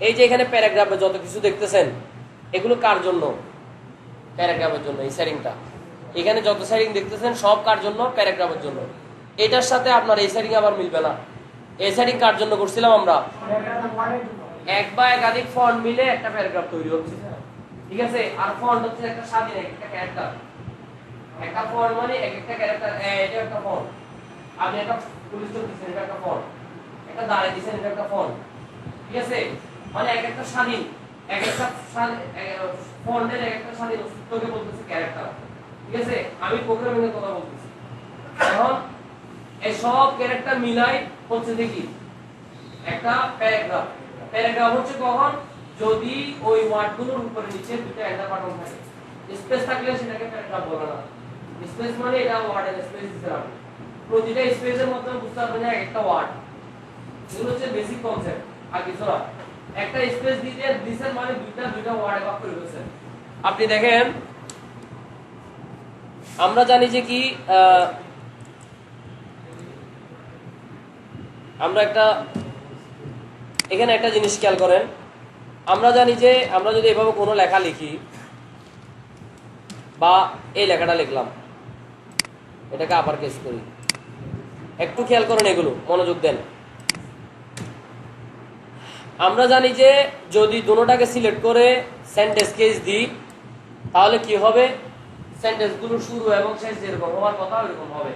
এই যে এখানে প্যারাগ্রাফে যত কিছু দেখতেছেন, এগুলো কার জন্য? প্যারাগ্রাফের জন্য। এই সেটিংটা এখানে যত সেটিং দেখতেছেন সব কার জন্য? প্যারাগ্রাফের জন্য। এটার সাথে আপনার এই সেটিং আবার মিলবে না। এই সেটিং কার জন্য করছিলাম আমরা? এক বা একাধিক ফন্ট মিলে একটা প্যারাগ্রাফ তৈরি হচ্ছে, ঠিক আছে? আর ফন্ট হচ্ছে একটা স্বাধীন একটা ক্যারেক্টার। একটা ফন্ট মানে এক একটা ক্যারেক্টার। এটা একটা ফন্ট, আপনি একটা ফুল স্টপ দিচ্ছেন, এটা একটা ফন্ট, একটা দাঁড়িয়ে দিচ্ছেন, এটা একটা ফন্ট, ঠিক আছে? মানে এক একটা স্বাধীন, এক একটা ফন্টের এক একটা স্বাধীন অস্তিত্বকে বলতেছে ক্যারেক্টার, ঠিক আছে? আমি প্রোগ্রামিং এর কথা বলতেছি। এখন এই সব ক্যারেক্টার মিলাই হচ্ছে দেখি একটা প্যারাগ্রাফ। প্যারাগ্রাফ হচ্ছে কখন? যদি ওই ওয়ার্ডগুলোর উপরে নিচে দুটো এন্টার বাটন থাকে। স্পেস থাকলে সেটাকে প্যারাগ্রাফ বলে না। স্পেস মানে এটা ওয়ার্ডের স্পেস দিতে হবে। প্রতিটা স্পেসের মধ্যে বুঝতে পারবেন যে একটা ওয়ার্ড। এগুলো হচ্ছে বেসিক কনসেপ্ট, আর কিছু না। একটা স্পেস দিতে দিছেন মানে দুইটা ওয়ার্ডে ভাগ করে ফেলছেন। আপনি দেখেন, আমরা জানি যে কি আমরা একটা এখানে একটা জিনিস খেয়াল করেন, আমরা জানি যে আমরা যদি এভাবে কোনো লেখা লিখি, বা এই লেখাটা লিখলাম, এটাকে আপার কেস করি, একটু খেয়াল করেন, এগুলো মনোযোগ দেন। আমরা জানি যে যদি দুটোটাকে সিলেক্ট করে সেন্টেন্স কেস দিই, তাহলে কি হবে? সেন্টেন্সগুলো শুরু এবং শেষ যেরকম হওয়ার কথা ওইরকম হবে,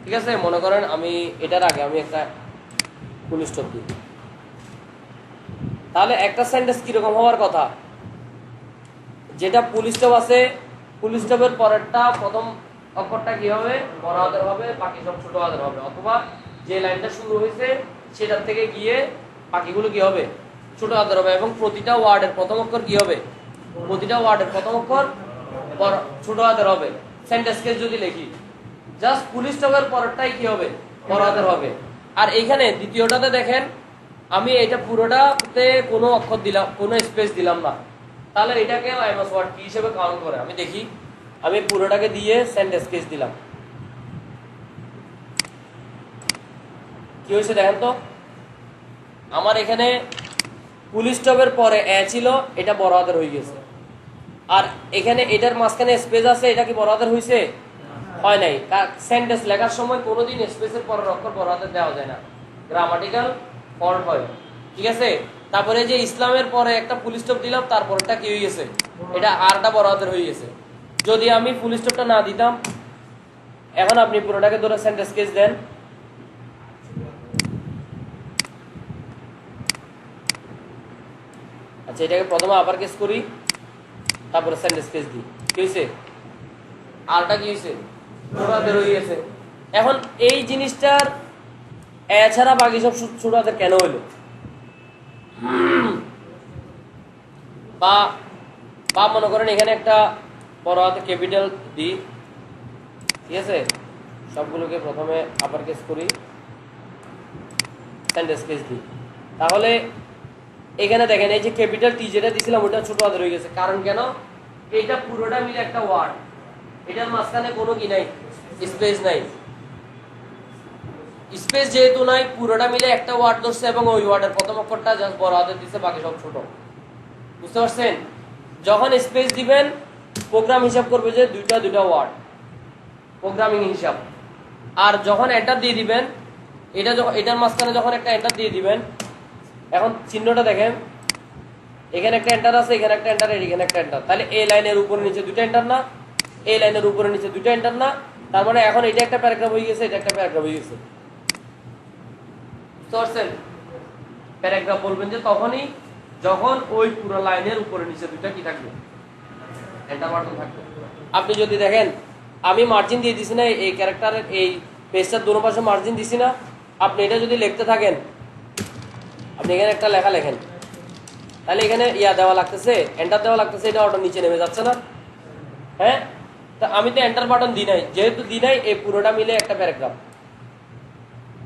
ঠিক আছে? মনে করেন আমি এটার আগে আমি একটা ফুল স্টপ দিই, তাহলে একটা সেন্টেন্স কিরকম হওয়ার কথা? যেটা ফুল স্টপ আছে, ফুল স্টপের পরেরটা প্রথম অক্ষরটা কি হবে? বড় হাতের হবে, বাকি সব ছোট হাতের হবে। অথবা যে লাইনটা শুরু হয়েছে সেটার থেকে গিয়ে বাকিগুলো কি হবে? ছোট হাতের হবে। এবং প্রতিটা ওয়ার্ডের প্রথম অক্ষর কি হবে? প্রতিটা ওয়ার্ডের প্রথম অক্ষর ছোট হাতের হবে। সেন্টেন্স কেস যদি লিখি, জাস্ট ফুল স্টপের পরেরটাই কি হবে? বড় হাতের হবে। আর এইখানে দ্বিতীয়টাতে দেখেন, আমি এটা পুরোটাতে কোনো অক্ষর দিলাম, কোনো স্পেস দিলাম না, তাহলে এটাকে আইএমএস ওয়ার্ড কি হিসেবে কাউন্ট করে? আমি দেখি, আমি পুরোটাকে দিয়ে সেন্টেন্স কেস দিলাম, কি হয়েছে দেখেন তো? আমার এখানে ফুল স্টপের পরে এ ছিল, এটা বড় হাতের হয়ে গেছে। আর এখানে এটার মাঝখানে স্পেস আছে, এটা কি বড় হাতের হয়েছে? হয় নাই। সেন্টেন্স লেখার সময় কোনোদিন স্পেসের পরের অক্ষর বড় হাতের দেওয়া যায় না, গ্রামাটিক্যাল ফল্ট হয়, ঠিক আছে? তারপরে যে ইসলামের পরে একটা ফুল স্টপ দিলাম, তারপরটা কি হয়ে গেছে? এটা আরটা বড় হাতের হয়ে গেছে। যদি আমি ফুল স্টপটা না দিতাম, এখন আপনি পুরোটাকে ধরে সেন্টেন্স কেস দেন, আচ্ছা এটাকে প্রথমে আপার কেস করি, তারপরে সেন্টেন্স কেস দিই, কি হয়েছে? আরটা কি হয়েছে? ছোট হাতের হয়ে গেছে। এখন এই জিনিসটার এছাড়া বাকি সব ছোট হাতের কেন হইলো? বা বা মনে করেন এখানে একটা বড় হাতে ক্যাপিটাল দিই, ঠিক আছে? সবগুলোকে প্রথমে আপার কেস করি, সেন্টেন্স কেস দিই, তাহলে এখানে দেখেন এই যে ক্যাপিটাল টি যেটা দিছিলাম ওটা ছোট হাতের হয়ে গেছে। কারণ কেন? এটা পুরোটা মিলে একটা ওয়ার্ড, এটার মাঝখানে কোনো কি নাই? স্পেস নাই। স্পেস যেহেতু নাই, পুরোটা মিলে একটা ওয়ার্ড ধরছে এবং ওই ওয়ার্ডের প্রথম অক্ষরটা জাস্ট বড় হাতের দিছে, বাকি সব ছোট। বুঝতে পারছেন? যখন স্পেস দিবেন, প্রোগ্রাম হিসাব করবে যে দুইটা ওয়ার্ড, প্রোগ্রামিং হিসাব। আর যখন এন্টার দিয়ে দিবেন, এটা যখন এটার মাঝখানে যখন একটা এন্টার দিয়ে দিবেন, এখন চিহ্নটা দেখেন, এখানে একটা এন্টার আছে, এখানে একটা এন্টার, এখানে একটা এন্টার, তাহলে এই লাইনের উপরে নিচে দুটো এন্টার না? এই লাইনের উপরে নিচে দুটো এন্টার না? তার মানে এখন এটা একটা প্যারাগ্রাফ হয়ে গেছে, এটা একটা প্যারাগ্রাফ হয়ে গেছে। বুঝতে পারছেন? প্যারাগ্রাফ বলবেন যে তখনই যখন ওই পুরো লাইনের উপরে নিচে দুটো কি থাকবে? এন্টার বাটন থাকবে। আপনি যদি দেখেন আমি মার্জিন দিয়ে দিছি না এই ক্যারেক্টারের এই পেজটার দুনো পাশে মার্জিন দিছি না, আপনি এটা যদি লিখতে থাকেন, আপনি এখানে একটা লেখা লেখেন, তাহলে এখানে ইয়া দেওয়া লাগতেছে, এন্টার দেওয়া লাগতেছে, এটা অটো নিচে নেমে যাচ্ছে না? হ্যাঁ, তা আমি তো এন্টার বাটন দিই নাই, যেহেতু দিই নাই এই পুরোটা মিলে একটা প্যারাগ্রাফ।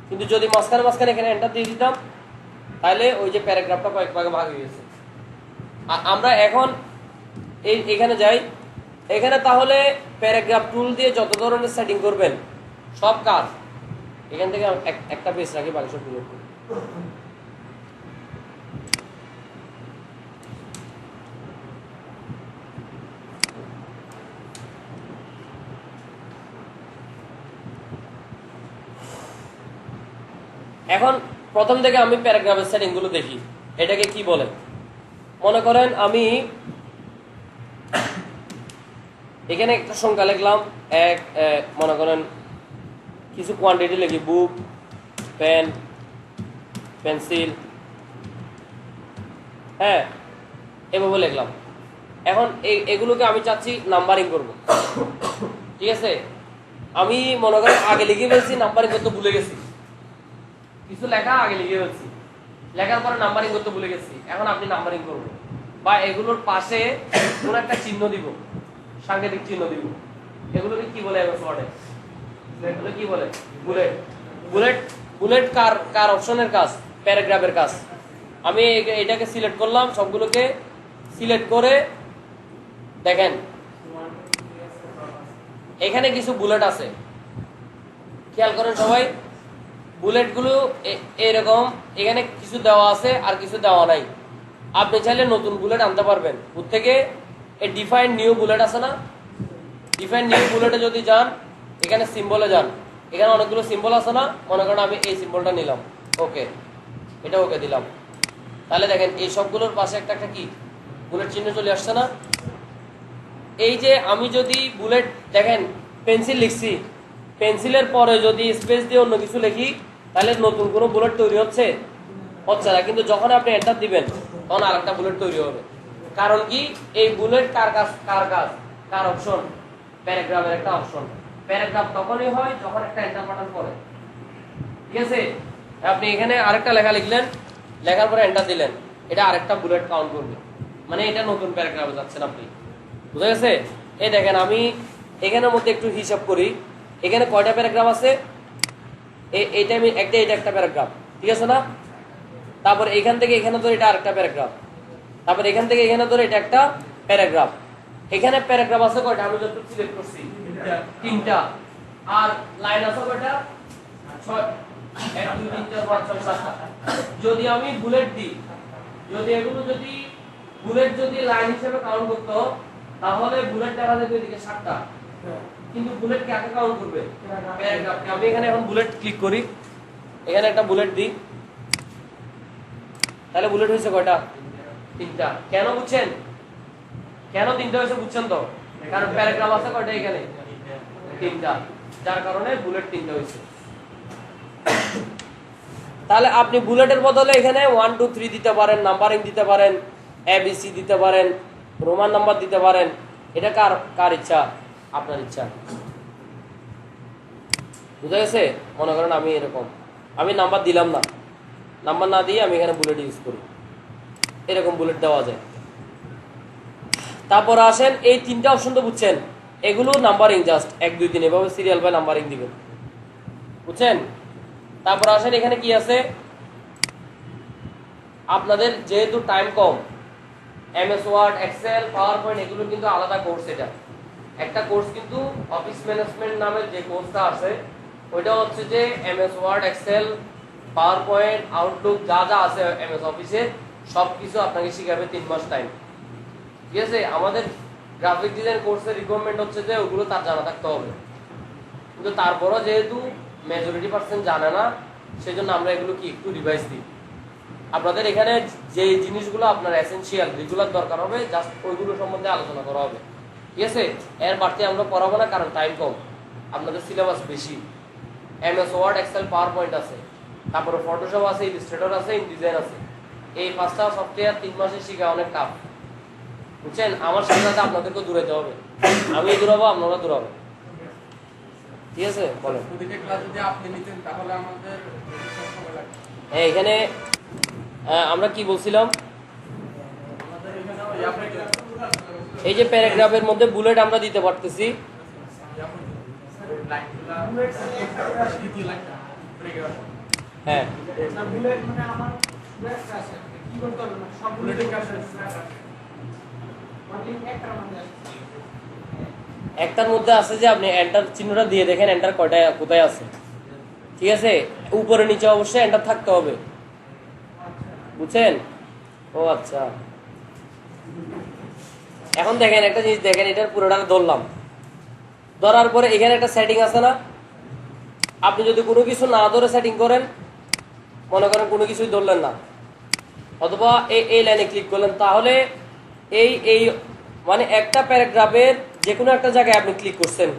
কিন্তু যদি মাঝখানে মাঝখানে এখানে এন্টার দিয়ে দিতাম, তাহলে ওই যে প্যারাগ্রাফটা কয়েক ভাগে ভাগ হয়ে গেছে। আমরা এখন এখানে যাই, এখানে তাহলে প্যারাগ্রাফ টুল দিয়ে যত ধরনের সেটিং করবেন সব কাজ এখান থেকে একটা পেজ রাখি, বাকি সব ডিলিট করি। এখন প্রথম থেকে আমি প্যারাগ্রাফের সেটিং গুলো দেখি, এটাকে কি বলে। মনে করেন আমি এখানে একটা সংখ্যা লিখলাম, এক, মনে করেন কিছু কোয়ান্টিটি লিখি, বুক, পেন, পেন্সিল, হ্যাঁ এভাবে লিখলাম। এখন এগুলোকে আমি চাচ্ছি নাম্বারিং করব, ঠিক আছে। আমি মনে করেন আগে লিখে ফেলছি, নাম্বারিং করতে ভুলে গেছি, কিছু লেখা আগে লিখে ফেলছি, লেখার পরে নাম্বারিং করতে ভুলে গেছি, এখন আপনি নাম্বারিং করবো বা এগুলোর পাশে কোন একটা চিহ্ন দিব, সাংকেতিক চিহ্ন দিব। এগুলোকে কি বলে এমএস ওয়ার্ডে? এগুলো কি বলে? বুলেট। বুলেট বুলেট কার অপশনের কাজ? প্যারাগ্রাফের কাজ। আমি এটাকে সিলেক্ট করলাম, সবগুলোকে সিলেক্ট করে দেখেন এখানে কিছু বুলেট আছে, খেয়াল করেন সবাই। বুলেটগুলো এরকম, এখানে কিছু দেওয়া আছে আর কিছু দেওয়া নাই। আপনি চাইলে নতুন বুলেট আনতে পারবেন। ওর থেকে এই ডিফাইন নিউ বুলেট আছে না, ডিফাইন নিউ বুলেটে যদি যান, এখানে সিম্বলে যান, এখানে অনেকগুলো সিম্বল আছে না, মনে করেন আমি এই সিম্বলটা নিলাম, ওকে, এটা ওকে দিলাম, তাহলে দেখেন এই সবগুলোর পাশে একটা একটা কি বুলেট চিহ্ন চলে আসছে না। এই যে আমি যদি বুলেট, দেখেন পেন্সিল লিখছি, পেন্সিলের পরে যদি স্পেস দিয়ে অন্য কিছু লিখি, তাহলে নতুন কোনো বুলেট তৈরি হচ্ছে না। কিন্তু যখন আপনি এন্টার দিবেন তখন আরেকটা বুলেট তৈরি হবে। কারণ কি? এই বুলেট কার কাজ? কার অপশন? প্যারাগ্রাফের একটা অপশন। প্যারাগ্রাফ তখনই হয় যখন একটা এন্টার বাটন পড়ে, ঠিক আছে। আপনি এখানে আরেকটা লেখা লিখলেন, লেখার পরে এন্টার দিলেন, এটা আরেকটা বুলেট কাউন্ট করবে, মানে এটা নতুন প্যারাগ্রাফে যাচ্ছেন আপনি, বুঝা গেছে? এই দেখেন আমি এখানের মধ্যে একটু হিসাব করি, এখানে কয়টা প্যারাগ্রাফ আছে? এইটা আমি এটা একটা প্যারাগ্রাফ, ঠিক আছে না? তারপর এখান থেকে এখানে ধরে এটা আরেকটা প্যারাগ্রাফ, তারপর এখান থেকে এখানে ধরে এটা একটা প্যারাগ্রাফ। এখানে প্যারাগ্রাফ আছে কয়টা? আমি যত সিলেক্ট করছি তিনটা, আর লাইন আছে কয়টা? 6, 1 2 3 4 5 6 7টা। যদি আমি বুলেট দিই, যদি এগুলো যদি বুলেট যদি লাইন হিসেবে কাউন্ট করতো, তাহলে বুলেট দেখা যাবে এদিকে 7টা, কিন্তু বুলেট কাকে কাউন্ট করবে? প্যারাগ্রাফকে। আমি এখানে এখন বুলেট ক্লিক করি, এখানে একটা বুলেট দিই, তাহলে বুলেট হয়েছে কয়টা? 3টা। কেন বুঝছেন? কেন 3টা হয়েছে বুঝছেন তো? কারণ প্যারাগ্রাফ আছে কয়টা এখানে? 3টা, যার কারণে বুলেট 3টা হয়েছে। তাহলে আপনি বুলেটের বদলে এখানে 1 2 3 দিতে পারেন, নাম্বারিং দিতে পারেন, ABC দিতে পারেন, রোমান নাম্বার দিতে পারেন। এটা কার ইচ্ছা? আপনার ইচ্ছা, বুঝা গেছে? মনে করেন আমি এরকম, আমি নাম্বার দিলাম না, নাম্বার না দিয়ে আমি এখানে বুলেট ইউজ করি, এরকম বুলেট দেওয়া যায়। তারপর আসেন এই 3টা অপশন তো বুঝছেন, এগুলো নাম্বারিং জাস্ট 1 2 3 এভাবে সিরিয়াল বাই নাম্বারিং দিবেন, বুঝছেন? তারপর আসেন এখানে কি আছে, আপনাদের যেহেতু টাইম কম, MS Word, Excel, PowerPoint এগুলো কিন্তু আলাদা কোর্স। এটা একটা কোর্স, কিন্তু অফিস ম্যানেজমেন্ট নামের যে কোর্সটা আছে ওইটা হচ্ছে যে MS Word, Excel, PowerPoint, Outlook যা যা আছে এমএস অফিসে সবকিছু আপনাকে শিখাবে 3 মাস টাইম, ঠিক আছে। আমাদের গ্রাফিক ডিজাইন কোর্সের রিকোয়ারমেন্ট হচ্ছে যে ওগুলো তার জানা থাকতে হবে, কিন্তু তারপরও যেহেতু মেজরিটি পার্সেন্ট জানে না, সেই জন্য আমরা এগুলো কি একটু রিভাইজ দিই। আপনাদের এখানে যে জিনিসগুলো আপনার এসেনশিয়াল, রেগুলার দরকার হবে, জাস্ট ওইগুলো সম্বন্ধে আলোচনা করা হবে, ঠিক আছে। এর বাড়তি আমরা পড়াবো না, কারণ টাইম কম, আপনাদের সিলেবাস বেশি। MS Word, Excel, PowerPoint আছে, তারপরে ফটোশপ আছে, ইলাস্ট্রেটর আছে, ইনডিজাইন আছে। এই 5টা সফটওয়্যার 3 মাসে শেখা অনেক টাফ, বুঝছেন। আমার সাথে সাথে আপনাদেরকে দূরাইতে হবে, আমি দূরাবো, আপনারা দূরাবো, ঠিক আছে বলেন। প্রতিটা ক্লাস যদি আপনি নিতেন তাহলে আমাদের সময় লাগবে। এখানে আমরা কি বলছিলাম, আমাদের এখানে এই যে প্যারাগ্রাফের মধ্যে বুলেট আমরা দিতে পারতেছি। হ্যাঁ একটার মধ্যে আছে যে আপনি এন্টার চিহ্নটা দিয়ে দেখেন এন্টার কয়টায় কোথায় আছে, ঠিক আছে। উপরে নিচে অবশ্যই এন্টার থাকতে হবে, বুঝছেন? ও আচ্ছা, এখন দেখেন একটা জিনিস দেখেন, এটার পুরোটা ধরলাম, ধরার পরে এখানে একটা সেটিং আছে না, আপনি যদি কোনো কিছু না ধরে সেটিং করেন, মনে করেন কোনো কিছুই ধরলেন না, অথবা এই লাইনে ক্লিক করলেন, তাহলে এই এই মানে একটা প্যারাগ্রাফের যে কোনো একটা জায়গায় আপনি ক্লিক করছেন।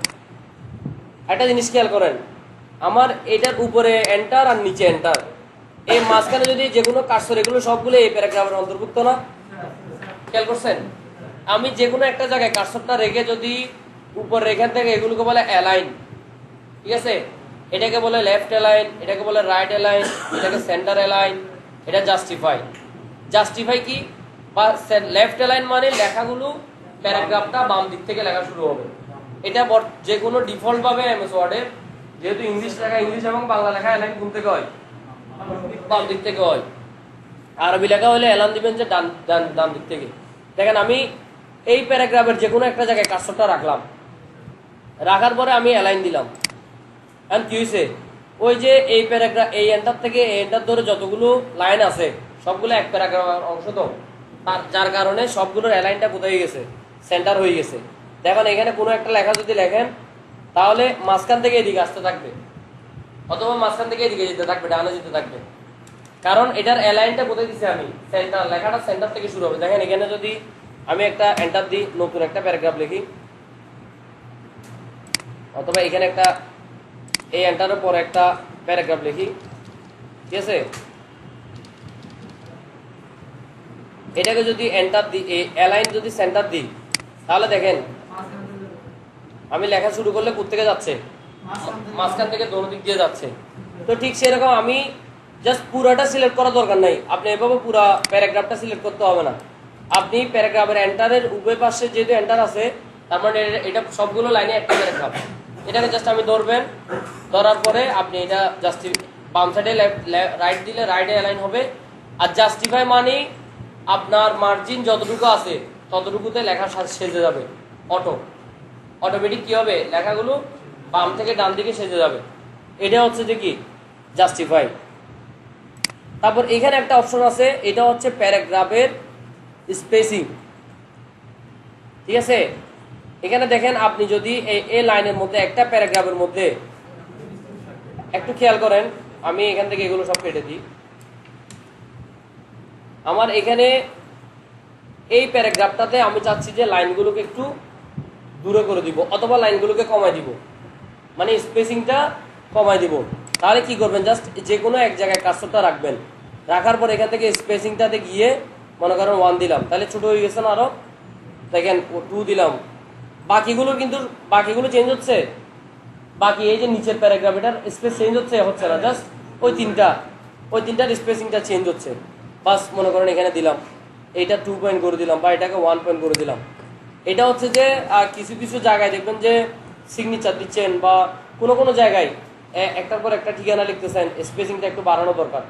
একটা জিনিস খেয়াল করেন, আমার এটার উপরে এন্টার আর নিচে এন্টার, এই মাঝখানে যদি যে কোনো কার্সর, এগুলো সবগুলো এই প্যারাগ্রাফের অন্তর্ভুক্ত না? খেয়াল করছেন? আমি যে কোনো একটা জায়গায় কার্সরটা রেখে যদি উপরে এখান থেকে, এগুলোকে বলে অ্যালাইন, ঠিক আছে, এটাকে বলে লেফট অ্যালাইন, এটাকে বলে রাইট অ্যালাইন, এটাকে সেন্টার অ্যালাইন, এটা জাস্টিফাই। জাস্টিফাই কি, বা লেফট অ্যালাইন মানে লেখাগুলো, প্যারাগ্রাফটা বাম দিক থেকে লেখা শুরু হবে। এটা যে কোনো ডিফল্ট ভাবে এমএস ওয়ার্ডের, যেহেতু ইংলিশ লেখা, ইংলিশ এবং বাংলা লেখা অ্যালাইন কোন থেকে হয়? বাম দিক থেকে হয়। আরবি লেখা হলে অ্যালাইন দিবেন যে ডান দিক থেকে। দেখেন আমি এই প্যারাগ্রাফের যে কোনো একটা জায়গায় কার্সরটা রাখলাম, রাখার পরে আমি অ্যালাইন দিলাম, এখন কি হয়েছে, ওই যে এই প্যারাগ্রাফ, এই এন্টার থেকে এই এন্টার ধরে যতগুলো লাইন আছে সবগুলো এক প্যারাগ্রাফের অংশ, তো যার কারণে সবগুলোর অ্যালাইনটা কোথায় গেছে, সেন্টার হয়ে গেছে। দেখেন এখানে কোনো একটা লেখা যদি লেখেন, তাহলে মাঝখান থেকে এদিকে আসতে থাকবে, অথবা মাঝখান থেকে এদিকে যেতে থাকবে, ডানে যেতে থাকবে, কারণ এটার অ্যালাইনটা কোথায় দিছে আমি, সেন্টার, লেখাটা সেন্টার থেকে শুরু হবে। দেখেন এখানে যদি আমি একটা এন্টার দিই, নতুন একটা প্যারাগ্রাফ লিখি, অথবা এখানে একটা এই এন্টারের পরে একটা প্যারাগ্রাফ লিখি, ঠিক আছে, এটাকে যদি এন্টার দিই, অ্যালাইন যদি সেন্টার দিই, তাহলে দেখেন আমি লেখা শুরু করলে কোত্থেকে যাচ্ছে, মাঝখান থেকে দোনো দিক দিয়ে যাচ্ছে। তো ঠিক সেরকম আমি জাস্ট পুরাটা সিলেক্ট করার দরকার নাই, আপনি এভাবে পুরা প্যারাগ্রাফটা সিলেক্ট করতে হবে না। আপনি প্যারাগ্রাফের এন্টারের উভয় পাশে যেহেতু এন্টার আছে, তার মানে এটা সবগুলো লাইনে একটা প্যারাগ্রাফ। এটাকে জাস্ট আমি ধরবেন, ধরার পরে আপনি এটা জাস্ট বাম সাইডে রাইট দিলে রাইটে অ্যালাইন হবে। আর জাস্টিফাই মানে আপনার মার্জিন যতটুকু আছে ততটুকুতে লেখা সেজে যাবে, অটোমেটিক কি হবে, লেখাগুলো বাম থেকে ডান দিকে সেজে যাবে। এটা হচ্ছে যে কি, জাস্টিফাই। তারপর এখানে একটা অপশন আছে, এটা হচ্ছে প্যারাগ্রাফের স্পেসিং, ঠিক আছে। এখানে দেখেন আপনি যদি এই লাইনের মধ্যে, একটা প্যারাগ্রাফের মধ্যে, একটু খেয়াল করেন, আমি এখান থেকে এগুলো সব কেটে দিই, আমার এখানে এই প্যারাগ্রাফটাতে আমি চাচ্ছি যে লাইনগুলোকে একটু দূরে করে দিব, অথবা লাইনগুলোকে কমাই দিব, মানে স্পেসিংটা কমাই দিব। তাহলে কি করবেন, জাস্ট যে কোনো এক জায়গায় কার্সরটা রাখবেন, রাখার পর এখান থেকে স্পেসিংটাতে গিয়ে মনে করেন 1 দিলাম, তাহলে ছোট হয়ে গেছে না আরো, দেখেন 2 দিলাম, বাকিগুলো চেঞ্জ হচ্ছে, বাকি এই যে নিচের প্যারাগ্রাফ, এটার স্পেস চেঞ্জ হচ্ছে না, জাস্ট ওই তিনটার স্পেসিংটা চেঞ্জ হচ্ছে। বাস মনে করেন এখানে দিলাম, এইটা 2 পয়েন্ট করে দিলাম, বা এটাকে 1 পয়েন্ট করে দিলাম। এটা হচ্ছে যে কিছু কিছু জায়গায় দেখবেন যে সিগনেচার দিচ্ছেন, বা কোনো জায়গায় একটার পর একটা ঠিকানা লিখতেছেন, স্পেসিংটা একটু বাড়ানো দরকার।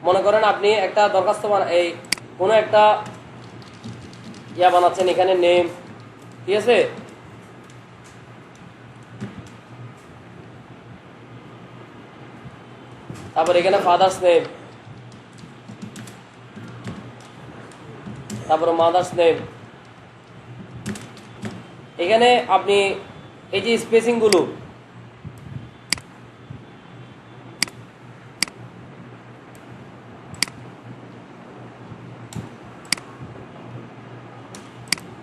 মনে করেন আপনি একটা দরখাস্ত এই কোনো একটা বানাচ্ছেন, এখানে নেম, ঠিক আছে, তারপর এখানে ফাদার্স নেম, তারপর মাদার্স নেম, এখানে আপনি এই যে স্পেসিং গুলো,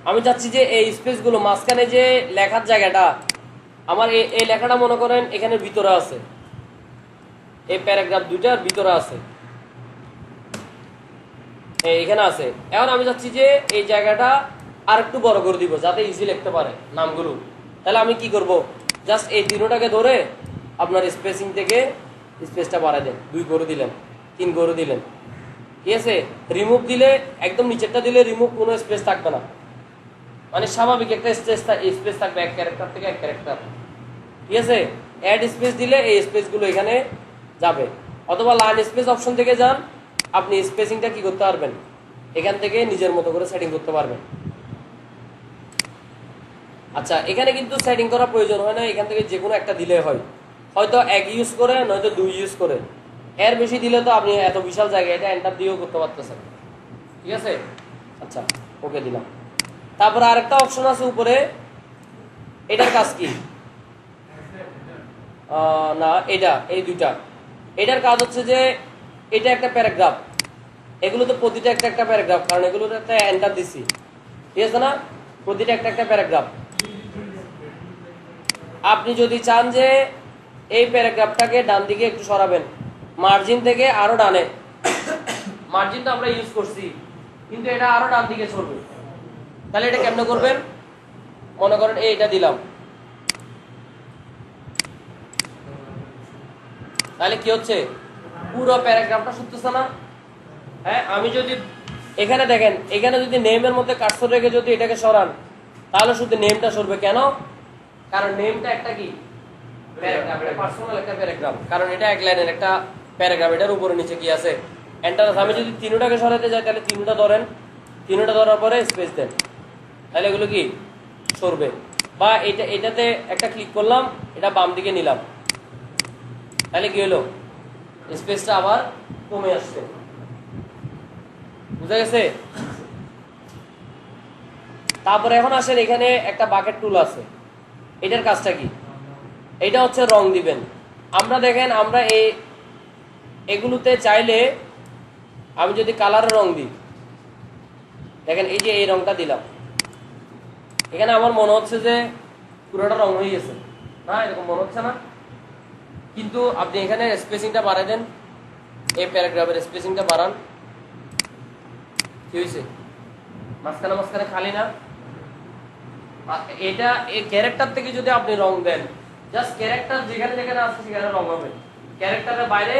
আমি চাচ্ছি যে এই স্পেসগুলো মাঝখানে যে লেখার জায়গাটা, আমার এই লেখাটা মনে করেন এখানে ভিতরে আছে, এই প্যারাগ্রাফ দুইটার ভিতরে আছে, এখানে আছে। এখন আমি চাচ্ছি যে এই জায়গাটা আর একটু বড় করে দিব, যাতে ইজি লিখতে পারে নামগুলো। তাহলে আমি কি করব, জাস্ট এই তিনোটাকে ধরে আপনার স্পেসিং থেকে স্পেসটা বাড়ায় দেন, 2 করে দিলেন, 3 করে দিলেন, ঠিক আছে। রিমুভ দিলে একদম নিচেরটা দিলে রিমুভ কোনো স্পেস থাকবে না, মানে স্বাভাবিক একটা স্পেস থাকবে এক ক্যারেক্টার থেকে এক ক্যারেক্টার, ঠিক আছে। অ্যাড স্পেস দিলে এই স্পেসগুলো এখানে যাবে, অথবা লাইন স্পেস অপশন থেকে যান, আপনি স্পেসিংটা কি করতে পারবেন, এখান থেকে নিজের মতো করে সেটিং করতে পারবেন। আচ্ছা, এখানে কিন্তু সেটিং করার প্রয়োজন হয় না, এখান থেকে যে কোনো একটা দিলে হয়, হয়তো 1 ইউজ করে নয়তো 2 ইউজ করে, এর বেশি দিলে তো আপনি এত বিশাল জায়গায় এটা এন্টার দিয়েও করতে পারতেছেন, ঠিক আছে। আচ্ছা, ওকে দিলাম। তারপরে আরেকটা অপশন আছে উপরে, এটার কাজ কি না, এটা এই দুইটা, এটার কাজ হচ্ছে যে এটা একটা প্যারাগ্রাফ, এগুলো তো প্রতিটা একটা একটা প্যারাগ্রাফ, কারণ এগুলো একটা এন্টার দিছি, ঠিক আছে না, প্রতিটা একটা একটা প্যারাগ্রাফ। আপনি যদি চান যে এই প্যারাগ্রাফটাকে ডান দিকে একটু সরাবেন, মার্জিন থেকে আরো ডানে, মার্জিন তো আমরা ইউজ করছি কিন্তু এটা আরো ডান দিকে সরবে, তাহলে এটা কেমনে করবেন, মনে করেন এইটা দিলাম, তাহলে কি হচ্ছে পুরো প্যারাগ্রাফটা সরতেছে না। হ্যাঁ, আমি যদি এখানে দেখেন, এখানে যদি নেমের মধ্যে কার্সর রেখে যদি এটাকে সরান, তাহলে শুধু নেমটা সরবে, কেন, কারণ নেমটা একটা কি প্যারাগ্রাফ, এটা পার্সোনাল একটা প্যারাগ্রাফ, কারণ এটা এক লাইনের একটা প্যারাগ্রাফ, এটার উপরে নিচে কি আছে এন্টার আছে। আমি যদি তিনটাকে সরাতে যাই তাহলে তিনটা ধরেন, তিনটা ধরার পরে স্পেস দেন, তাহলে এগুলো কি সরবে। বা এটাতে একটা ক্লিক করলাম, এটা বাম দিকে নিলাম, তাহলে কি হলো, স্পেসটা আবার কমে আসছে, বুঝা গেছে। তারপরে এখন আসেন, এখানে একটা বাকেট টুল আছে, এটার কাজটা কি, এটা হচ্ছে রং দিবেন। আমরা দেখেন, আমরা এগুলোতে চাইলে আমি যদি কালারের রং দিই, দেখেন এই যে এই রংটা দিলাম, এখানে আমার মনে হচ্ছে যে পুরোটা রং হয়ে গেছে না, এরকম মনে হচ্ছে না, কিন্তু আপনি এখানে স্পেসিংটা বাড়াই দেন, এই প্যারাগ্রাফের স্পেসিংটা বাড়ান, কি হয়েছে, মাঝখানে মাঝখানে খালি না। এটা এই ক্যারেক্টার থেকে যদি আপনি রং দেন, জাস্ট ক্যারেক্টার যেখানে যেখানে আছে সেখানে রং হবে, ক্যারেক্টারের বাইরে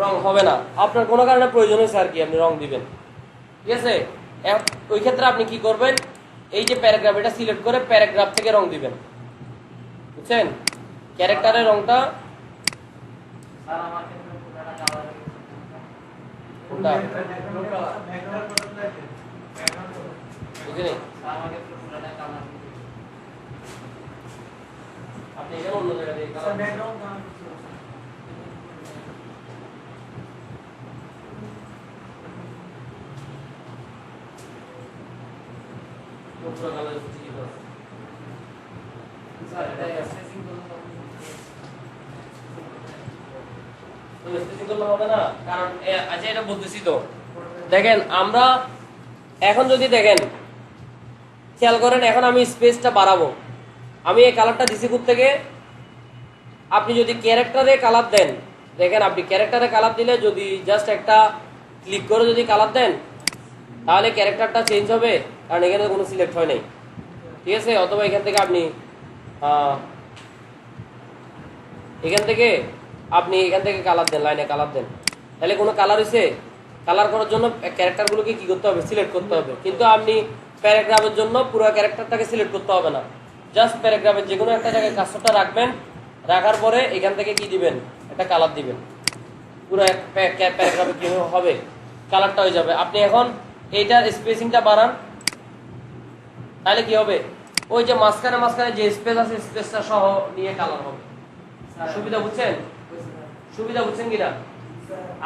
রং হবে না। আপনার কোনো কারণে প্রয়োজন হয়েছে আর কি আপনি রং দিবেন, ঠিক আছে। ওই ক্ষেত্রে আপনি কি করবেন, এই যে প্যারাগ্রাফ, এটা সিলেক্ট করে প্যারাগ্রাফ থেকে রং দিবেন, বুঝছেন, ক্যারেক্টারের রংটা কোনটা বুঝলেন, আপনি এখানে অন্য জায়গা দিয়ে পুরো কালার ঠিক আছে স্যার, এটা স্পেসিং করলে হবে না, কারণ আচ্ছা এটা বলতেছি তো, দেখেন আমরা এখন যদি দেখেন খেয়াল করেন, এখন আমি স্পেসটা বাড়াবো, আমি এই কালারটা দিছি থেকে, আপনি যদি ক্যারেক্টারে কালার দেন, দেখেন আপনি ক্যারেক্টারে কালার দিলে যদি জাস্ট একটা ক্লিক করে যদি কালার দেন, তাহলে ক্যারেক্টারটা চেঞ্জ হবে, কারণ এখানে কোনো সিলেক্ট হয় নাই, ঠিক আছে। অথবা এখান থেকে আপনি এখান থেকে কালার দেন, লাইনে কালার দেন, তাহলে কোনো কালার হয়েছে, কালার করার জন্য ক্যারেক্টারগুলোকে কি করতে হবে, সিলেক্ট করতে হবে। কিন্তু আপনি প্যারাগ্রাফের জন্য পুরো ক্যারেক্টারটাকে সিলেক্ট করতে হবে না, জাস্ট প্যারাগ্রাফের যে কোনো একটা জায়গায় কার্সরটা রাখবেন, রাখার পরে এখান থেকে কি দিবেন, একটা কালার দিবেন, পুরো প্যারাগ্রাফে কি হবে, কালারটা হয়ে যাবে। আপনি এখন এইটার স্পেসিংটা বাড়ান, তাহলে কি হবে, ওই যে মাঝখানে মাঝখানে যে স্পেস আছে স্পেসটা সহ নিয়ে কালার হবে। সুবিধা বুঝছেন, সুবিধা বুঝছেন কিনা।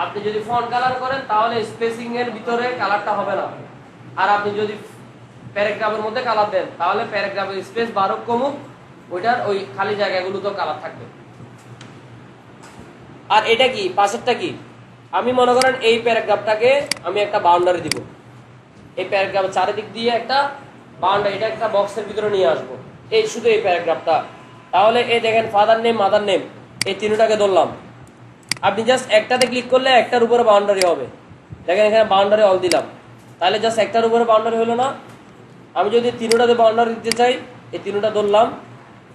আপনি যদি ফন্ট কালার করেন তাহলে স্পেসিং এর ভিতরে কালারটা হবে না, আর আপনি যদি প্যারাগ্রাফের মধ্যে কালার দেন তাহলে প্যারাগ্রাফের স্পেস বাড়ুক কমুক ওইটার ওই খালি জায়গাগুলোতেও কালার থাকবে। আর এটা কি, পাশেরটা কি, আমি মনে করেন এই প্যারাগ্রাফটাকে আমি একটা বাউন্ডারি দিব, এই প্যারাগ্রাফের চারিদিক দিয়ে একটা বাউন্ডারি, এটা একটা বক্সের ভিতরে নিয়ে আসবো, এই শুধু এই প্যারাগ্রাফটা। তাহলে এই দেখেন ফাদার নেম, মাদার নেম, এই তিনটাকে ধরলাম, আপনি জাস্ট একটাতে ক্লিক করলে একটার উপরে বাউন্ডারি হবে, দেখেন এখানে বাউন্ডারি অল দিলাম, তাহলে জাস্ট একটার উপরে বাউন্ডারি হলো না। আমি যদি তিনটাতে বাউন্ডারি দিতে চাই, এই তিনটা ধরলাম,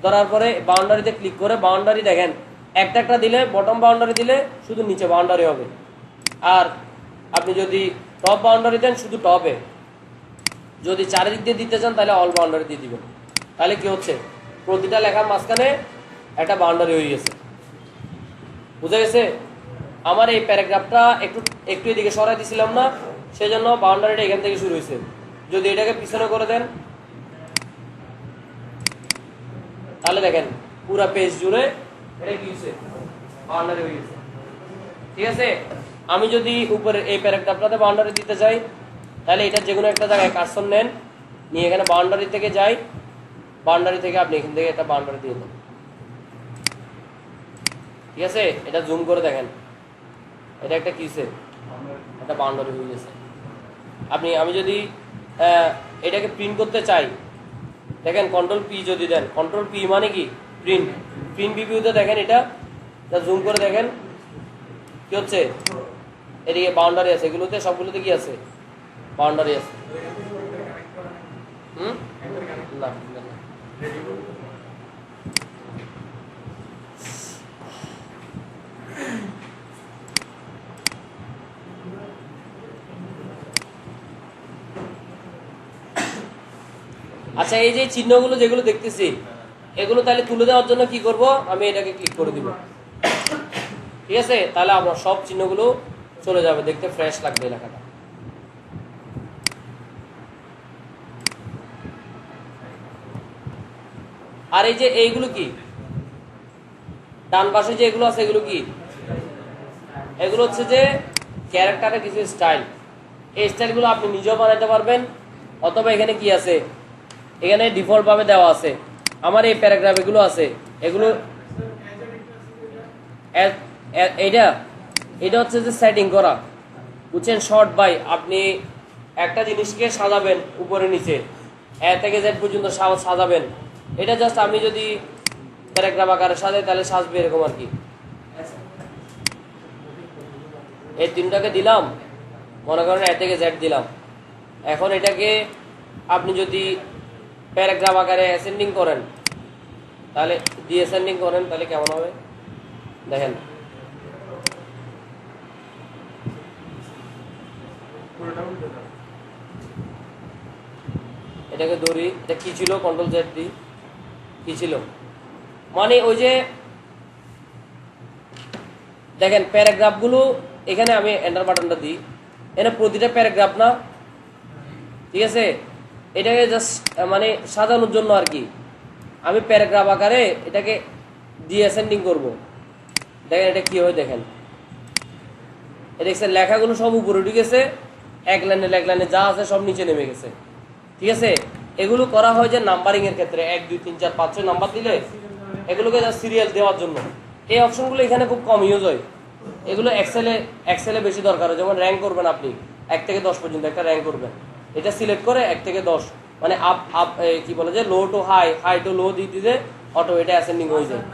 ধরার পরে বাউন্ডারিতে ক্লিক করে বাউন্ডারি দেখেন একটা একটা দিলে বটম বাউন্ডারি দিলে শুধু নিচে বাউন্ডারি হবে, আর আপনি যদি টপ বাউন্ডারি দেন শুধু টপে, যদি চারিদিক দিয়ে দিতে চান তাহলে অল বাউন্ডারি দিয়ে দিবেন। তাহলে কি হচ্ছে, প্রতিটা লেখার মাঝখানে একটা বাউন্ডারি হয়ে গেছে। বুঝা গেছে? আমার এই প্যারাগ্রাফটা একটু একটু এদিকে সরাই দিছিলাম না, সেজন্য বাউন্ডারিটা এখান থেকে শুরু হয়েছে। যদি এটাকে পিছনে করে দেন তাহলে দেখেন পুরা পেজ জুড়ে এটা কি হয়েছে, বাউন্ডারি হয়ে গেছে। ঠিক আছে, আমি যদি উপরে এই প্যারাগ্রাফটাতে বাউন্ডারি দিতে চাই তাহলে এটা যে কোনো একটা জায়গায় কার্সর নেন, নিয়ে এখানে বাউন্ডারি থেকে যাই, বাউন্ডারি থেকে আপনি এখান থেকে একটা বাউন্ডারি দিয়ে দেন। ঠিক আছে, এটা জুম করে দেখেন, এটা একটা কিসে একটা বাউন্ডারি হয়ে গেছে। আমি যদি এটাকে প্রিন্ট করতে চাই, দেখেন কন্ট্রোল পি যদি দেন, কন্ট্রোল পি মানে কি প্রিন্ট, প্রিন্ট ভিউতে দেখেন এটা জুম করে দেখেন কি হচ্ছে, এদিকে বাউন্ডারি আছে, এগুলোতে সবগুলোতে কি আছে, বাউন্ডারি আছে। না আচ্ছা, এই যে চিহ্নগুলো যেগুলো দেখতেছি এগুলো তাহলে তুলে দেওয়ার জন্য কি করব, আমি এটাকে ক্লিক করে দিব। ঠিক আছে, তাহলে আমার সব চিহ্নগুলো চলে যাবে, দেখতে ফ্রেশ লাগবে লেখাটা। আর এই যে এইগুলো কি ডান পাশে যে এগুলো আছে এগুলো কি, এগুলো হচ্ছে যে ক্যারেক্টারের কিছু স্টাইল। এই স্টাইলগুলো আপনি নিজেও বানাতে পারবেন, অথবা এখানে কি আছে, এখানে ডিফল্ট ভাবে দেওয়া আছে। আমার এই প্যারাগ্রাফ এগুলো আছে, এগুলো এটা হচ্ছে যে সেটিং করা, বুঝছেন? শর্ট বাই, আপনি একটা জিনিসকে সাজাবেন উপরে নিচে এ থেকে জেড পর্যন্ত সাজাবেন। এটা জাস্ট আমি যদি প্যারাগ্রাফ আকারে সাজাই তাহলে সাজবে এরকম আর কি। এই তিনটাকে দিলাম, মনে করেন এ থেকে জেড দিলাম। এখন এটাকে আপনি যদি প্যারাগ্রাফ আকারে অ্যাসেন্ডিং করেন তাহলে ডিঅ্যাসেন্ডিং করেন তাহলে কেমন হবে দেখেন। এটাকে ধরি, এটা কি ছিল, কন্ট্রোল জেড দিই, কি ছিল, মানে ওই যে দেখেন প্যারাগ্রাফগুলো এখানে আমি এন্টার বাটনটা দিই, এখানে প্রতিটা প্যারাগ্রাফ না, ঠিক আছে, এটাকে জাস্ট মানে সাজানোর জন্য আর কি আমি প্যারাগ্রাফ আকারে এটাকে ডিঅ্যাসেন্ডিং করব। দেখেন এটা কি হয়, দেখেন দেখছেন লেখাগুলো সব উপরে উঠে গেছে, এক লাইনে যা আছে সব নিচে নেমে গেছে। ঠিক আছে, এগুলো করা হয় যে নাম্বারিং এর ক্ষেত্রে 1 2 3 4 5 6 নাম্বার দিলে এগুলোকে জাস্ট সিরিয়াল দেওয়ার জন্য। এই অপশনগুলো এখানে খুব কম ইউজ হয়, এগুলো এক্সেলে বেশি দরকার হয়। যেমন র্যাঙ্ক করবেন আপনি 1 থেকে 10 পর্যন্ত একটা র্যাঙ্ক করবেন, এটা সিলেক্ট করে 1 থেকে 10 মানে আপ কি বলে যে low to high, high to low দিয়ে দিলে অটো এটা অ্যাসেন্ডিং হয়ে যায়।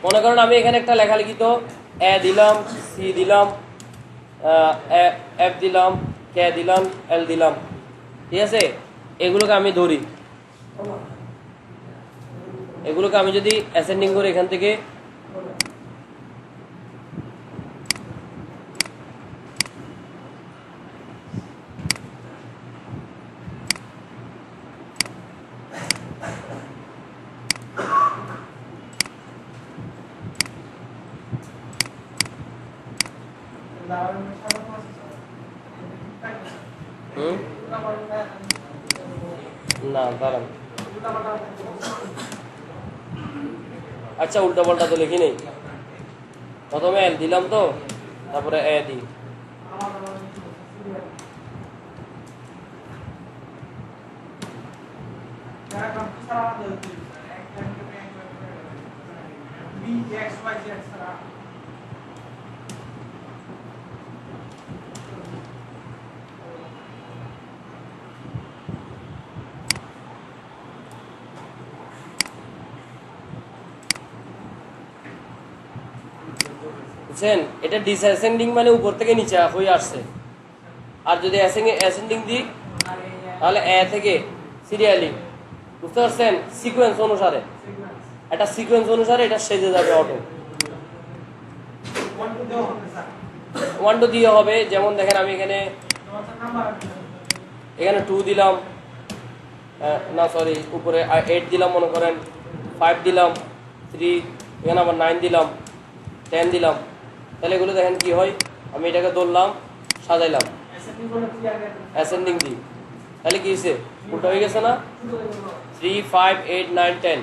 মনে করেন আমি এখানে একটা লেখা লিখিত এ দিলাম, সি দিলাম, এফ দিলাম, কে দিলাম, এল দিলাম। ঠিক আছে, এগুলোকে আমি ধরি, এগুলোকে আমি যদি অ্যাসেন্ডিং করি এখান থেকে না দাঁড়ান, আচ্ছা উল্টা পাল্টা তো লিখি নেই, প্রথমে এল দিলাম তো তারপরে এ দিই। বুঝছেন? এটা ডিসঅ্যাসেন্ডিং মানে উপর থেকে নিচে হয়ে আসছে। আর যদি অ্যাসেন্ডিং দিই তাহলে এ থেকে সিরিয়ালি, বুঝতে পারছেন? সিকোয়েন্স অনুসারে, একটা সিকোয়েন্স অনুসারে এটা সেজে যাবে অটো। 1 2 দিয়ে হবে, যেমন দেখেন আমি এখানে 2 দিলাম, না সরি উপরে 8 দিলাম, মনে করেন 5 দিলাম, 3, এখানে আবার 9 দিলাম, 10 দিলাম। তাহলে এগুলো দেখেন কি হয়, আমি এটাকে ধরলাম, সাজাইলাম, অ্যাসেন্ডিং দিই, তাহলে কি হয়েছে? উল্টা হয়ে গেছে না? 3 5 8 9 10,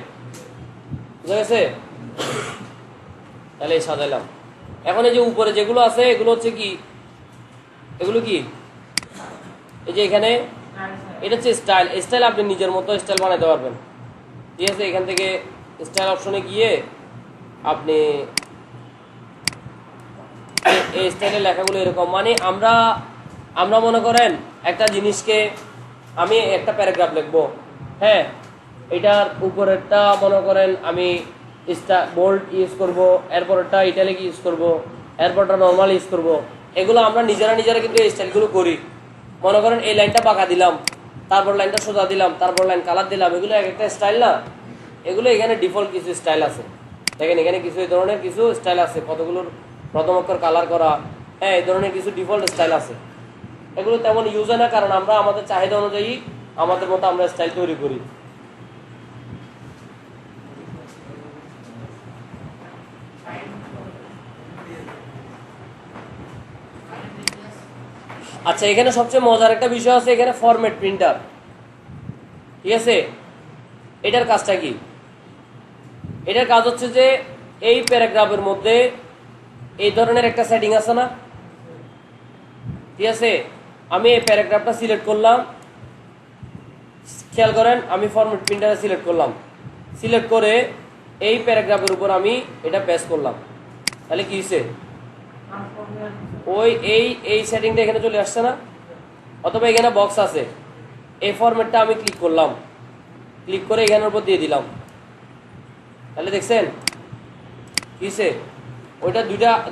বুঝা গেছে? তাহলে সাজাইলাম। এখন এই যে উপরে যেগুলো আছে এগুলো হচ্ছে কি, এগুলো কি, এই যে এখানে এটা হচ্ছে স্টাইল আপনি নিজের মতো স্টাইল বানাতে পারবেন, ঠিক আছে? এখান থেকে স্টাইল অপশনে গিয়ে আপনি এই স্টাইলের লেখাগুলো এরকম, মানে আমরা মনে করেন একটা জিনিসকে আমি একটা প্যারাগ্রাফ লিখবো, হ্যাঁ, এটার উপরেরটা মনে করেন আমি বোল্ড ইউজ করব, এরপরটা ইটালিক ইউজ করব, এরপরটা নর্মাল ইউজ করব। এগুলো আমরা নিজেরা কিন্তু এই স্টাইলগুলো করি। মনে করেন এই লাইনটা বাঁকা দিলাম, তারপর লাইনটা সোজা দিলাম, তারপর লাইন কালার দিলাম, এগুলো এক একটা স্টাইল না? এগুলো এখানে ডিফল্ট কিছু স্টাইল আছে, দেখেন এখানে কিছু এই ধরনের কিছু স্টাইল আছে, কতগুলোর প্রথম অক্ষর কালার করা, হ্যাঁ, এই ধরনের কিছু ডিফল্ট স্টাইল আছে। এগুলো তেমন ইউজ হয় না, কারণ আমরা আমাদের চাহিদা অনুযায়ী আমাদের মতো আমরা স্টাইল তৈরি করি। আচ্ছা, এখানে সবচেয়ে মজার একটা বিষয় আছে, এখানে ফরম্যাট প্রিন্টার, ঠিক আছে? এটার কাজটা কি? এটার কাজ হচ্ছে যে এই প্যারাগ্রাফের মধ্যে এই ধরনের একটা সেটিং আছে না, ঠিক আছে? আমি এই প্যারাগ্রাফটা সিলেক্ট করলাম, খেয়াল করেন আমি ফরম্যাট প্রিন্টারে সিলেক্ট করলাম, সিলেক্ট করে এই প্যারাগ্রাফের উপর আমি এটা পেস্ট করলাম, তাহলে কি হয়েছে? ওই এই সেটিংটা এখানে চলে আসছে না? অথবা এখানে বক্স আছে, এই ফরম্যাটটা আমি ক্লিক করলাম, ক্লিক করে এখানের উপর দিয়ে দিলাম, তাহলে দেখছেন কি হয়েছে? ওইটা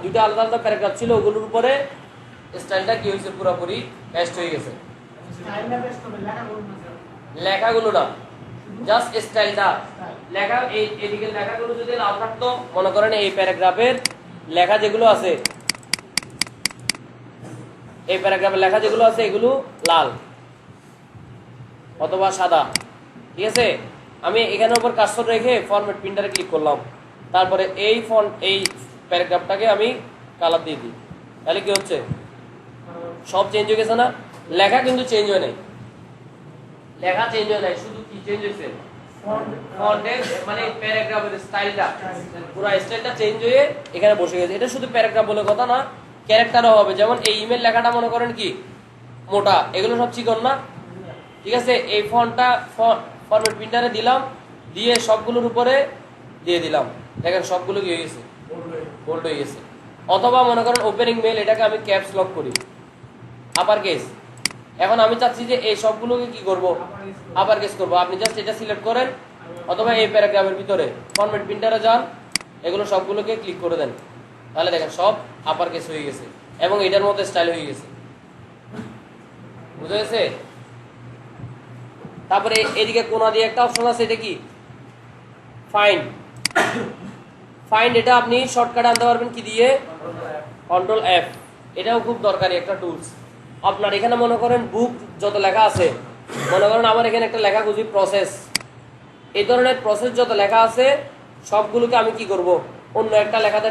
দুইটা আলাদা প্যারাগ্রাফ ছিল, ওগুলোর উপরে স্টাইলটা কি হয়েছে? পুরোপুরি পেস্ট হয়ে গেছে। লেখাগুলো না, জাস্ট স্টাইলটা, লেখা এইদিকে লেখাগুলো যদি লাল থাকতো, মনে করেন এই প্যারাগ্রাফের লেখা যেগুলো আছে, এই প্যারাগ্রাফের লেখা যেগুলো আছে এগুলো লাল অথবা সাদা, ঠিক আছে? আমি এখানের উপর কার্সর রেখে ফরম্যাট প্রিন্টারে ক্লিক করলাম, তারপরে এই প্যারাগ্রাফটাকে আমি কালার দিয়ে দিই, তাহলে কি হচ্ছে? সব চেঞ্জ হয়ে গেছে না? লেখা কিন্তু চেঞ্জ হয় নাই, লেখা চেঞ্জ হয় নাই, শুধু কি চেঞ্জ হয়েছে? ফন্টের মানে প্যারাগ্রাফের স্টাইলটা, পুরো স্টাইলটা চেঞ্জ হয়ে এখানে বসে গেছে। এটা শুধু প্যারাগ্রাফ বলে কথা না, ক্যারেক্টারও হবে। যেমন এই ইমেল লেখাটা মনে করেন কি মোটা, এগুলো সব চিকন না, ঠিক আছে? এই ফন্টটা ফরম্যাট প্রিন্টারে দিলাম, দিয়ে সবগুলোর উপরে দিয়ে দিলাম, দেখেন সবগুলো কি হয়ে গেছে? বোল্ড হয়ে গেছে। অথবা মনে করেন ওপেনিং মেল, এটাকে আমি ক্যাপস লক করি, আপার কেস। এখন আমি চাচ্ছি যে এই সবগুলোকে কি করব? আপার কেস করব। আপনি জাস্ট এটা সিলেক্ট করেন, অথবা এই প্যারাগ্রাফের ভিতরে ফরম্যাট প্রিন্টারে যান, এগুলো সবগুলোকে ক্লিক করে দেন, তাহলে দেখেন সব আপার কেস হয়ে গেছে এবং এটার মধ্যে স্টাইল হয়ে গেছে। বুঝা গেছে? তারপরে এদিকে কোনা দিয়ে একটা অপশন আছে, এটা কি? ফাইন্ড। এটা আপনি শর্টকাটে আনতে পারবেন কি দিয়ে? Control F। এটাও খুব দরকারি একটা টুলস। আপনার এখানে মনে করেন বুক যত লেখা আছে, মনে করেন আমার এখানে একটা লেখা খুঁজি প্রসেস, এই ধরনের প্রসেস যত লেখা আছে সবগুলোকে আমি কি করব? অন্য একটা লেখাতে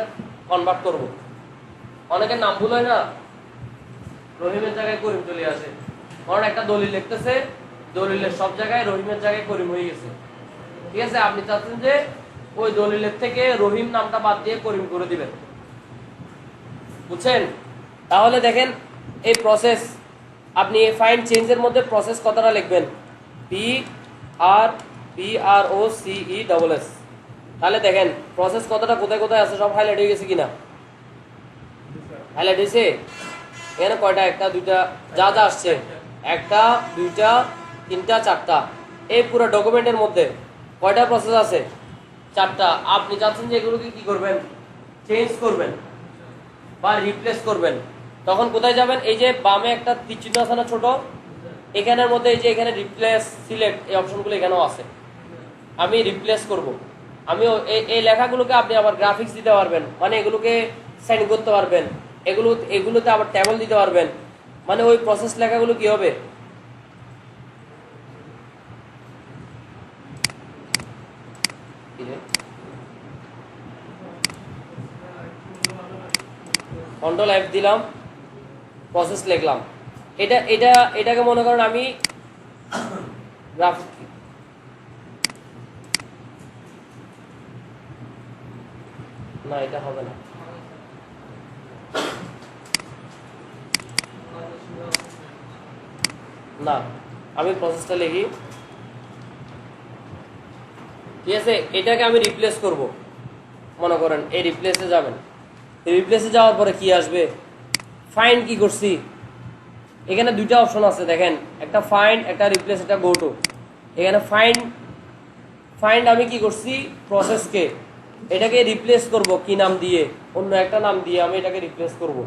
কনভার্ট করব। অনেকের নাম ভুল হয় না, রহিমের জায়গায় করিম চলে আসে, কারণ একটা দলিল লিখতেছে, দলিলের সব জায়গায় রহিমের জায়গায় করিম হয়ে গেছে, ঠিক আছে? আপনি চাচ্ছেন যে ওই দলিলের থেকে রহিম নামটা বাদ দিয়ে করিম করে দিবেন, বুঝছেন? তাহলে দেখেন এই প্রসেস, আপনি ফাইন্ড চেঞ্জের মধ্যে প্রসেস কথাটা লিখবেন PROCESS, তাহলে দেখেন প্রসেস কথাটা কোথায় কোথায় আছে সব হাইলাইট হয়ে গেছে কিনা? হাইলাইট হয়েছে। এখানে কয়টা? একটা, দুইটা, যা যা আসছে, একটা, দুইটা, তিনটা, চারটা। এই পুরো ডকুমেন্টের মধ্যে কয়টা প্রসেস আছে? 4টা। আপনি চাচ্ছেন যে এগুলোকে কি করবেন? চেঞ্জ করবেন, বা রিপ্লেস করবেন, তখন কোথায় যাবেন? এই যে বামে একটা তীর চিহ্ন আছে না ছোট, এখানের মধ্যে এই যে এখানে রিপ্লেস সিলেক্ট এই অপশনগুলো এখানেও আছে। আমি রিপ্লেস করব, আমি এই লেখাগুলোকে আপনি আবার গ্রাফিক্স দিতে পারবেন, মানে এগুলোকে সাইন করতে পারবেন, এগুলোতে আবার টেবল দিতে পারবেন, মানে ওই প্রসেস লেখাগুলো কি হবে? কন্ট্রোল এফ দিলাম, প্রসেস লিখলাম, এটাকে মনে করেন আমি গ্রাফিক, না এটা হবে না, না আমি প্রসেসটা লিখি, ঠিক আছে। এটাকে আমি রিপ্লেস করব, মনে করেন এই রিপ্লেসে যাবেন, রিপ্লেসে যাওয়ার পরে কি আসবে? ফাইন্ড কি করছি, এখানে দুইটা অপশন আছে দেখেন, একটা ফাইন্ড, একটা রিপ্লেস, একটা গো টু। এখানে ফাইন্ড আমি কি করছি? প্রসেসকে, এটাকে রিপ্লেস করব কি নাম দিয়ে? অন্য একটা নাম দিয়ে আমি এটাকে রিপ্লেস করব।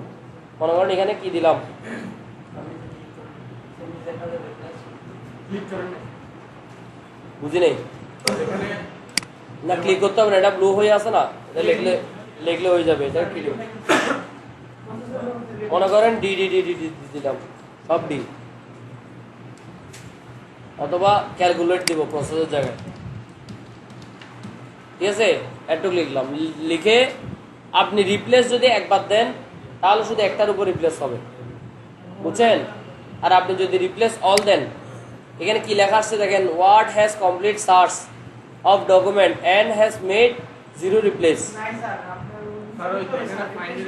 মনে করেন এখানে কি দিলাম, বুঝি নেই না, ক্লিক করতে হবে না, এটা ব্লু হয়ে আছে না, এটা লিখলে হয়ে যাবে। এটা ক্লিক, মনে করেন D D D D D দিলাম, সব ডি, অথবা ক্যালকুলেট দিব প্রসেসের জায়গায়, ঠিক আছে। একটু লিখলাম, লিখে আপনি রিপ্লেস যদি একবার দেন তাহলে শুধু একটার উপর রিপ্লেস হবে, বুঝছেন? আর আপনি যদি রিপ্লেস অল দেন, এখানে কি লেখা আসছে দেখেন, Word has complete search of document and has made zero replace. Sir ওই এখানে ফাইন্ডের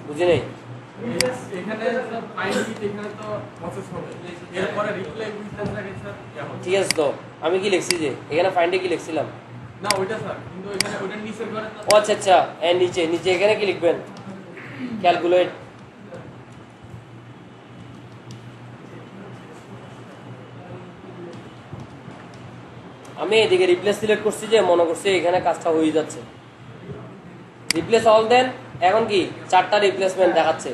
বুঝি নেই, এখানে ফাইন্ড এখানে তো প্রসেস হবে, এরপরে রিপ্লাই উইথ থাকে স্যার কেমন? ঠিক আছে। তো আমি কি লিখছি যে এখানে ফাইন্ডে কি লিখছিলাম? না ওইটা স্যার, কিন্তু এখানে ওইটার নিচের ঘরে তো ও আচ্ছা আচ্ছা, এর নিচে এখানে কি লিখবেন? ক্যালকুলেট। আমি এদিকে রিপ্লেস সিলেক্ট করছি যে মনে করছি এখানে কাজটা হয়ে যাচ্ছে, রিপ্লেস অল দেন। এখন কি 4টা রিপ্লেসমেন্ট দেখাচ্ছে,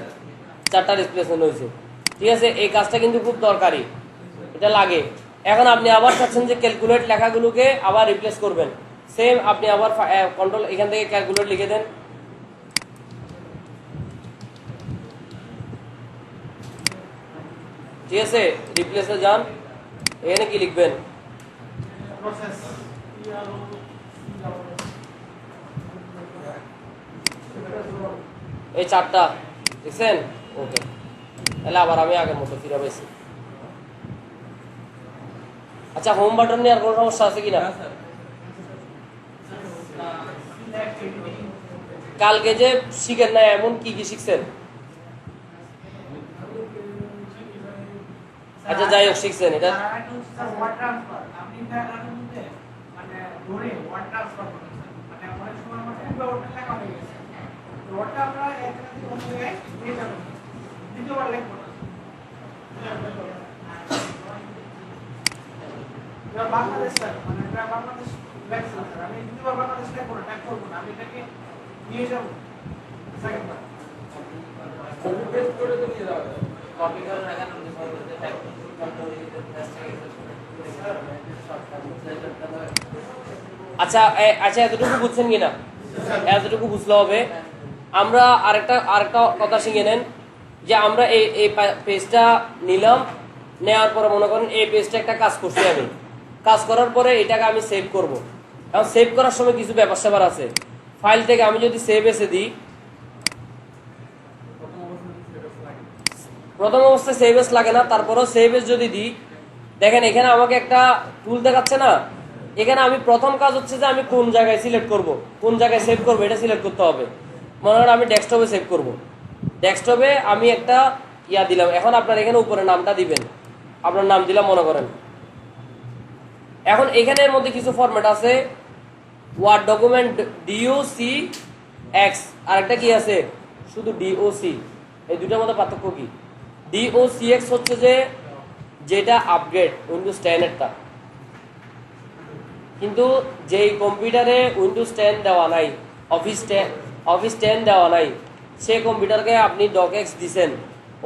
4টা রিপ্লেসমেন্ট হয়েছে, ঠিক আছে। এই কাজটা কিন্তু খুব দরকারি, এটা লাগে। এখন আপনি আবার চাচ্ছেন যে ক্যালকুলেট লেখাগুলোকে আবার রিপ্লেস করবেন, সেম আপনি আবার কন্ট্রোল এখান থেকে ক্যালকুলেট লিখে দেন, ঠিক আছে। রিপ্লেসে যান, এখানে কি লিখবেন? এই 4টা দেখছেন? ওকে, তাহলে আবার আমি আগের মতো ফিরে পেয়েছি। আচ্ছা, হোম বাটন নিয়ে আর কোনো সমস্যা আছে কিনা? কালকে যে শিখেন না এমন কি কি শিখছেন? আচ্ছা যাই হোক, শিখছেন এটা। বাংলাদেশ স্যার, মানে এটা বাংলাদেশ লেখছেন স্যার, আমি দ্বিতীয়বার বাংলাদেশ লেখবো না, ট্যাগ করবো না, আমি এটাকে নিয়ে যাবো সেকেন্ডবার। কপি পেস্ট করে তো নিয়ে যাওয়া যায়। কপি করে রাখেন, আচ্ছা আচ্ছা, এতটুকু বুঝছেন কিনা? এতটুকু বুঝলে হবে। আমরা আরেকটা কথা শিখে নেন, যে আমরা এই পেজটা নিলাম, নেওয়ার পরে মনে করেন এই পেজটা একটা কাজ করছি, আমি কাজ করার পরে এটাকে আমি সেভ করব। এখন সেভ করার সময় কিছু ব্যাপার স্যাপার আছে। ফাইল থেকে আমি যদি সেভ এসে দিই, প্রথম অবস্থায় সেভ এস লাগে না, তারপরেও সেভ এস যদি দিই, দেখেন এখানে আমাকে একটা টুল দেখাচ্ছে না। এখানে আমি প্রথম কাজ হচ্ছে যে আমি কোন জায়গায় সিলেক্ট করব, কোন জায়গায় সেভ করব, এটা সিলেক্ট করতে হবে। মনে করেন আমি ডেস্কটপে সেভ করব, ডেস্কটপে আমি একটা ইয়া দিলাম। এখন আপনার এখানে উপরে নামটা দিবেন, আপনার নাম দিলাম মনে করেন। এখন এখানের মধ্যে কিছু ফরম্যাট আছে, ওয়ার্ড ডকুমেন্ট ডিওসি এক্স, আর একটা কি আছে শুধু ডিওসি। এই দুটার মধ্যে পার্থক্য কি? ডিওসি এক্স হচ্ছে যে যেটা আপগ্রেড উইন্ডোজ 10 এরটা, কিন্তু যেই কম্পিউটারে উইন্ডোজ 10 দেওয়া নাই, অফিস 10 দেওয়া নাই, সে কম্পিউটারকে আপনি ডকএক্স দিছেন,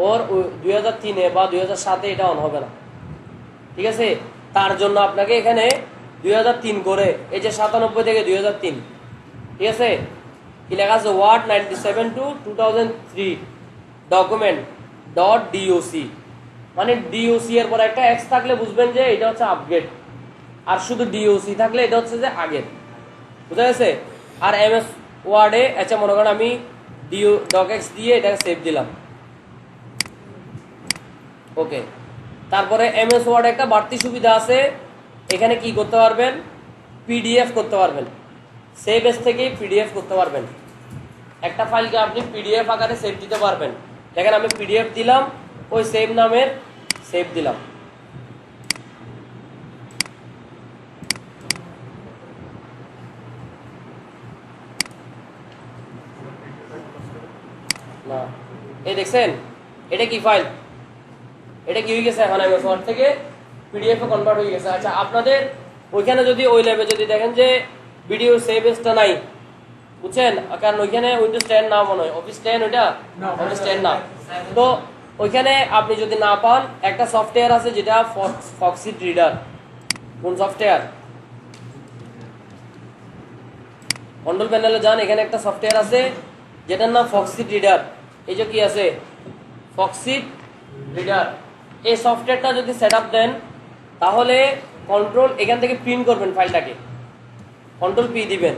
ওর 2003-এ বা 2007-এ এটা অন হবে না। ঠিক আছে, তার জন্য আপনাকে এখানে 2003 করে, এই যে 97 থেকে 2003, ঠিক আছে, কি লেখা আছে, ওয়ার্ড 97 to 2003 ডকুমেন্ট .doc, মানে DOC এর পর একটা এক্স থাকলে বুঝবেন যে এটা হচ্ছে আপগ্রেড, আর শুধু DOC থাকলে এটা হচ্ছে যে আগের। বুঝা গেছে? আর MS ওয়ার্ডে আচ্ছা মনে করেন আমি docx দিয়ে এটাকে সেভ দিলাম, ওকে। তারপরে MS ওয়ার্ডে একটা বাড়তি সুবিধা আছে, এখানে কি করতে পারবেন, PDF করতে পারবেন, সেভ এস থেকেই PDF করতে পারবেন। একটা ফাইলকে আপনি PDF আকারে সেভ দিতে পারবেন। দেখেন আমি PDF দিলাম, ওই সেভ নামের সেভ দিলাম, না এই দেখছেন এটা কি ফাইল, এটা কি হয়ে গেছে, এখন MS ওয়ার্ড থেকে PDF এ কনভার্ট হয়ে গেছে। আচ্ছা আপনাদের ওইখানে যদি ওই ল্যাবে যদি দেখেন যে ভিডিও সেভ এসটা নাই, বুঝছেন, কারণ ওইখানে উইন্ডোজ 10 না মনে হয়, অফিস 10 ওইটা অফিস 10 না, তো ওইখানে আপনি যদি না পান, একটা সফটওয়্যার আছে যেটা ফক্সিট রিডার। কোন সফটওয়্যার? কন্ট্রোল প্যানেলে যান, এখানে একটা সফটওয়্যার আছে যেটার নাম ফক্সিট রিডার। এই যে কি আছে, ফক্সিট রিডার। এই সফটওয়্যারটা যদি সেট আপ দেন, তাহলে কন্ট্রোল এখান থেকে প্রিন্ট করবেন ফাইলটাকে, কন্ট্রোল পি দিবেন,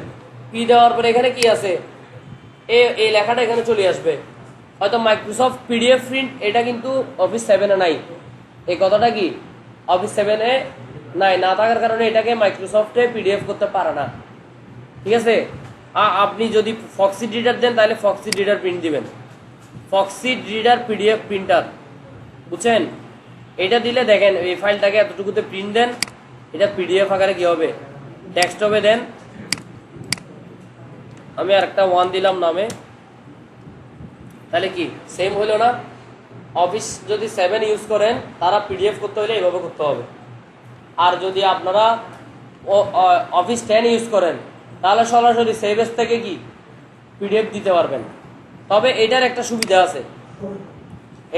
পি দেওয়ার পরে এখানে কি আছে, এই লেখাটা এখানে চলে আসবে। হয়তো মাইক্রোসফট PDF প্রিন্ট, এটা কিন্তু অফিস 7-এ নাই। এই কথাটা কি অফিস 7-এ নাই, না থাকার কারণে এটাকে মাইক্রোসফটে PDF করতে পারে না। ঠিক আছে, আপনি যদি ফক্সিট রিডার দেন তাহলে ফক্সিট রিডার প্রিন্ট দিবেন, ফক্সিট রিডার PDF প্রিন্টার, বুঝছেন। এটা দিলে দেখেন এই ফাইলটাকে এতটুকুতে প্রিন্ট দেন, এটা PDF আকারে কি হবে, ডেস্কটপে দেন। আমি আরেকটা 1 দিলাম নামে, তাহলে কি সেম হলো না? অফিস যদি 7 ইউজ করেন তারা PDF করতে হলে এইভাবে করতে হবে, আর যদি আপনারা অফিস 10 ইউজ করেন তাহলে সরাসরি সেভ এস থেকে কি PDF দিতে পারবেন। তবে এটার একটা সুবিধা আছে,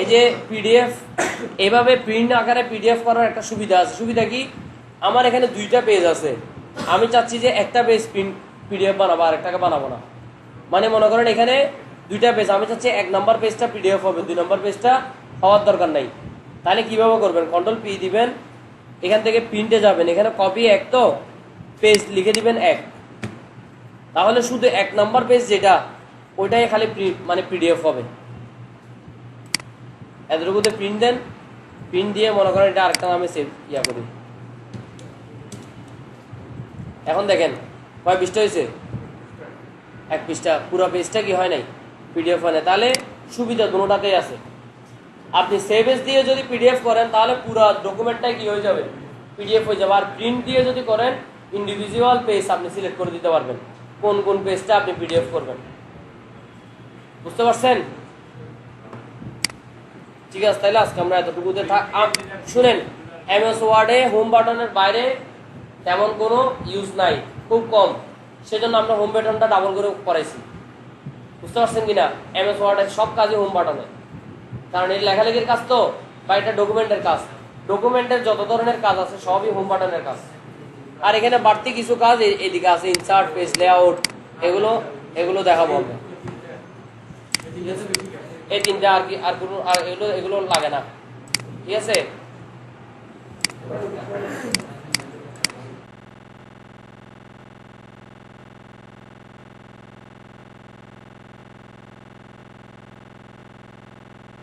এই যে PDF এভাবে প্রিন্ট আকারে PDF করার একটা সুবিধা আছে। সুবিধা কি, আমার এখানে 2টা পেজ আছে, আমি চাচ্ছি যে একটা পেজ PDF বানাবো আর একটাকে বানাবো না, মানে মনে করেন এখানে 2টা পেজ, আমি চাচ্ছি 1 নম্বর পেজটা PDF হবে, 2 নম্বর পেজটা হওয়ার দরকার নাই। তাহলে কিভাবে করবেন, কন্ট্রোল পি দিবেন, এখান থেকে প্রিন্টে যাবেন, এখানে কপি 1 তো পেজ লিখে দিবেন 1, তাহলে শুধু 1 নম্বর পেজ যেটা ওইটাই খালি মানে PDF হবে। এতটুকুতে প্রিন্ট দেন, প্রিন্ট দিয়ে মনে করেন এটা আরেকটা নামে সেভ করি। এখন দেখেন কয় পৃষ্ঠা হয়েছে, 1 পৃষ্ঠা, পুরো পেজটা কি হয় নাই, PDF হয় না। তাহলে সুবিধা দুটোটাতেই আছে। আপনি সেভ এস দিয়ে যদি PDF করেন তাহলে পুরো ডকুমেন্টটাই কি হয়ে যাবে, PDF হয়ে যাবে। আর প্রিন্ট দিয়ে যদি করেন, ইন্ডিভিজুয়াল পেজ আপনি সিলেক্ট করে দিতে পারবেন কোন কোন পেজটা আপনি PDF করবেন। বুঝতে পারছেন? ঠিক আছে, তাহলে আজকে আমরা এতটুকুতে শুনেন, MS ওয়ার্ডে হোম বাটনের বাইরে তেমন কোনো ইউজ নাই, খুব কম, সেজন্য আমরা হোম বাটনটা ডাবল করে করাইছি। বুঝতে পারছেন কিনা? MS ওয়ার্ডের সব কাজই হোম বাটনে, কারণ এই লেখালেখির কাজ তো, বা এটা ডকুমেন্টের কাজ, ডকুমেন্টের যত ধরনের কাজ আছে সবই হোম বাটনের কাজ। আর এখানে বাড়তি কিছু কাজ এদিকে আছে, ইনসার্ট, পেজ লেআউট, এগুলো দেখাবো আমরা। এই 3টা আর কি, আর কোনো এগুলো লাগে না। ঠিক আছে।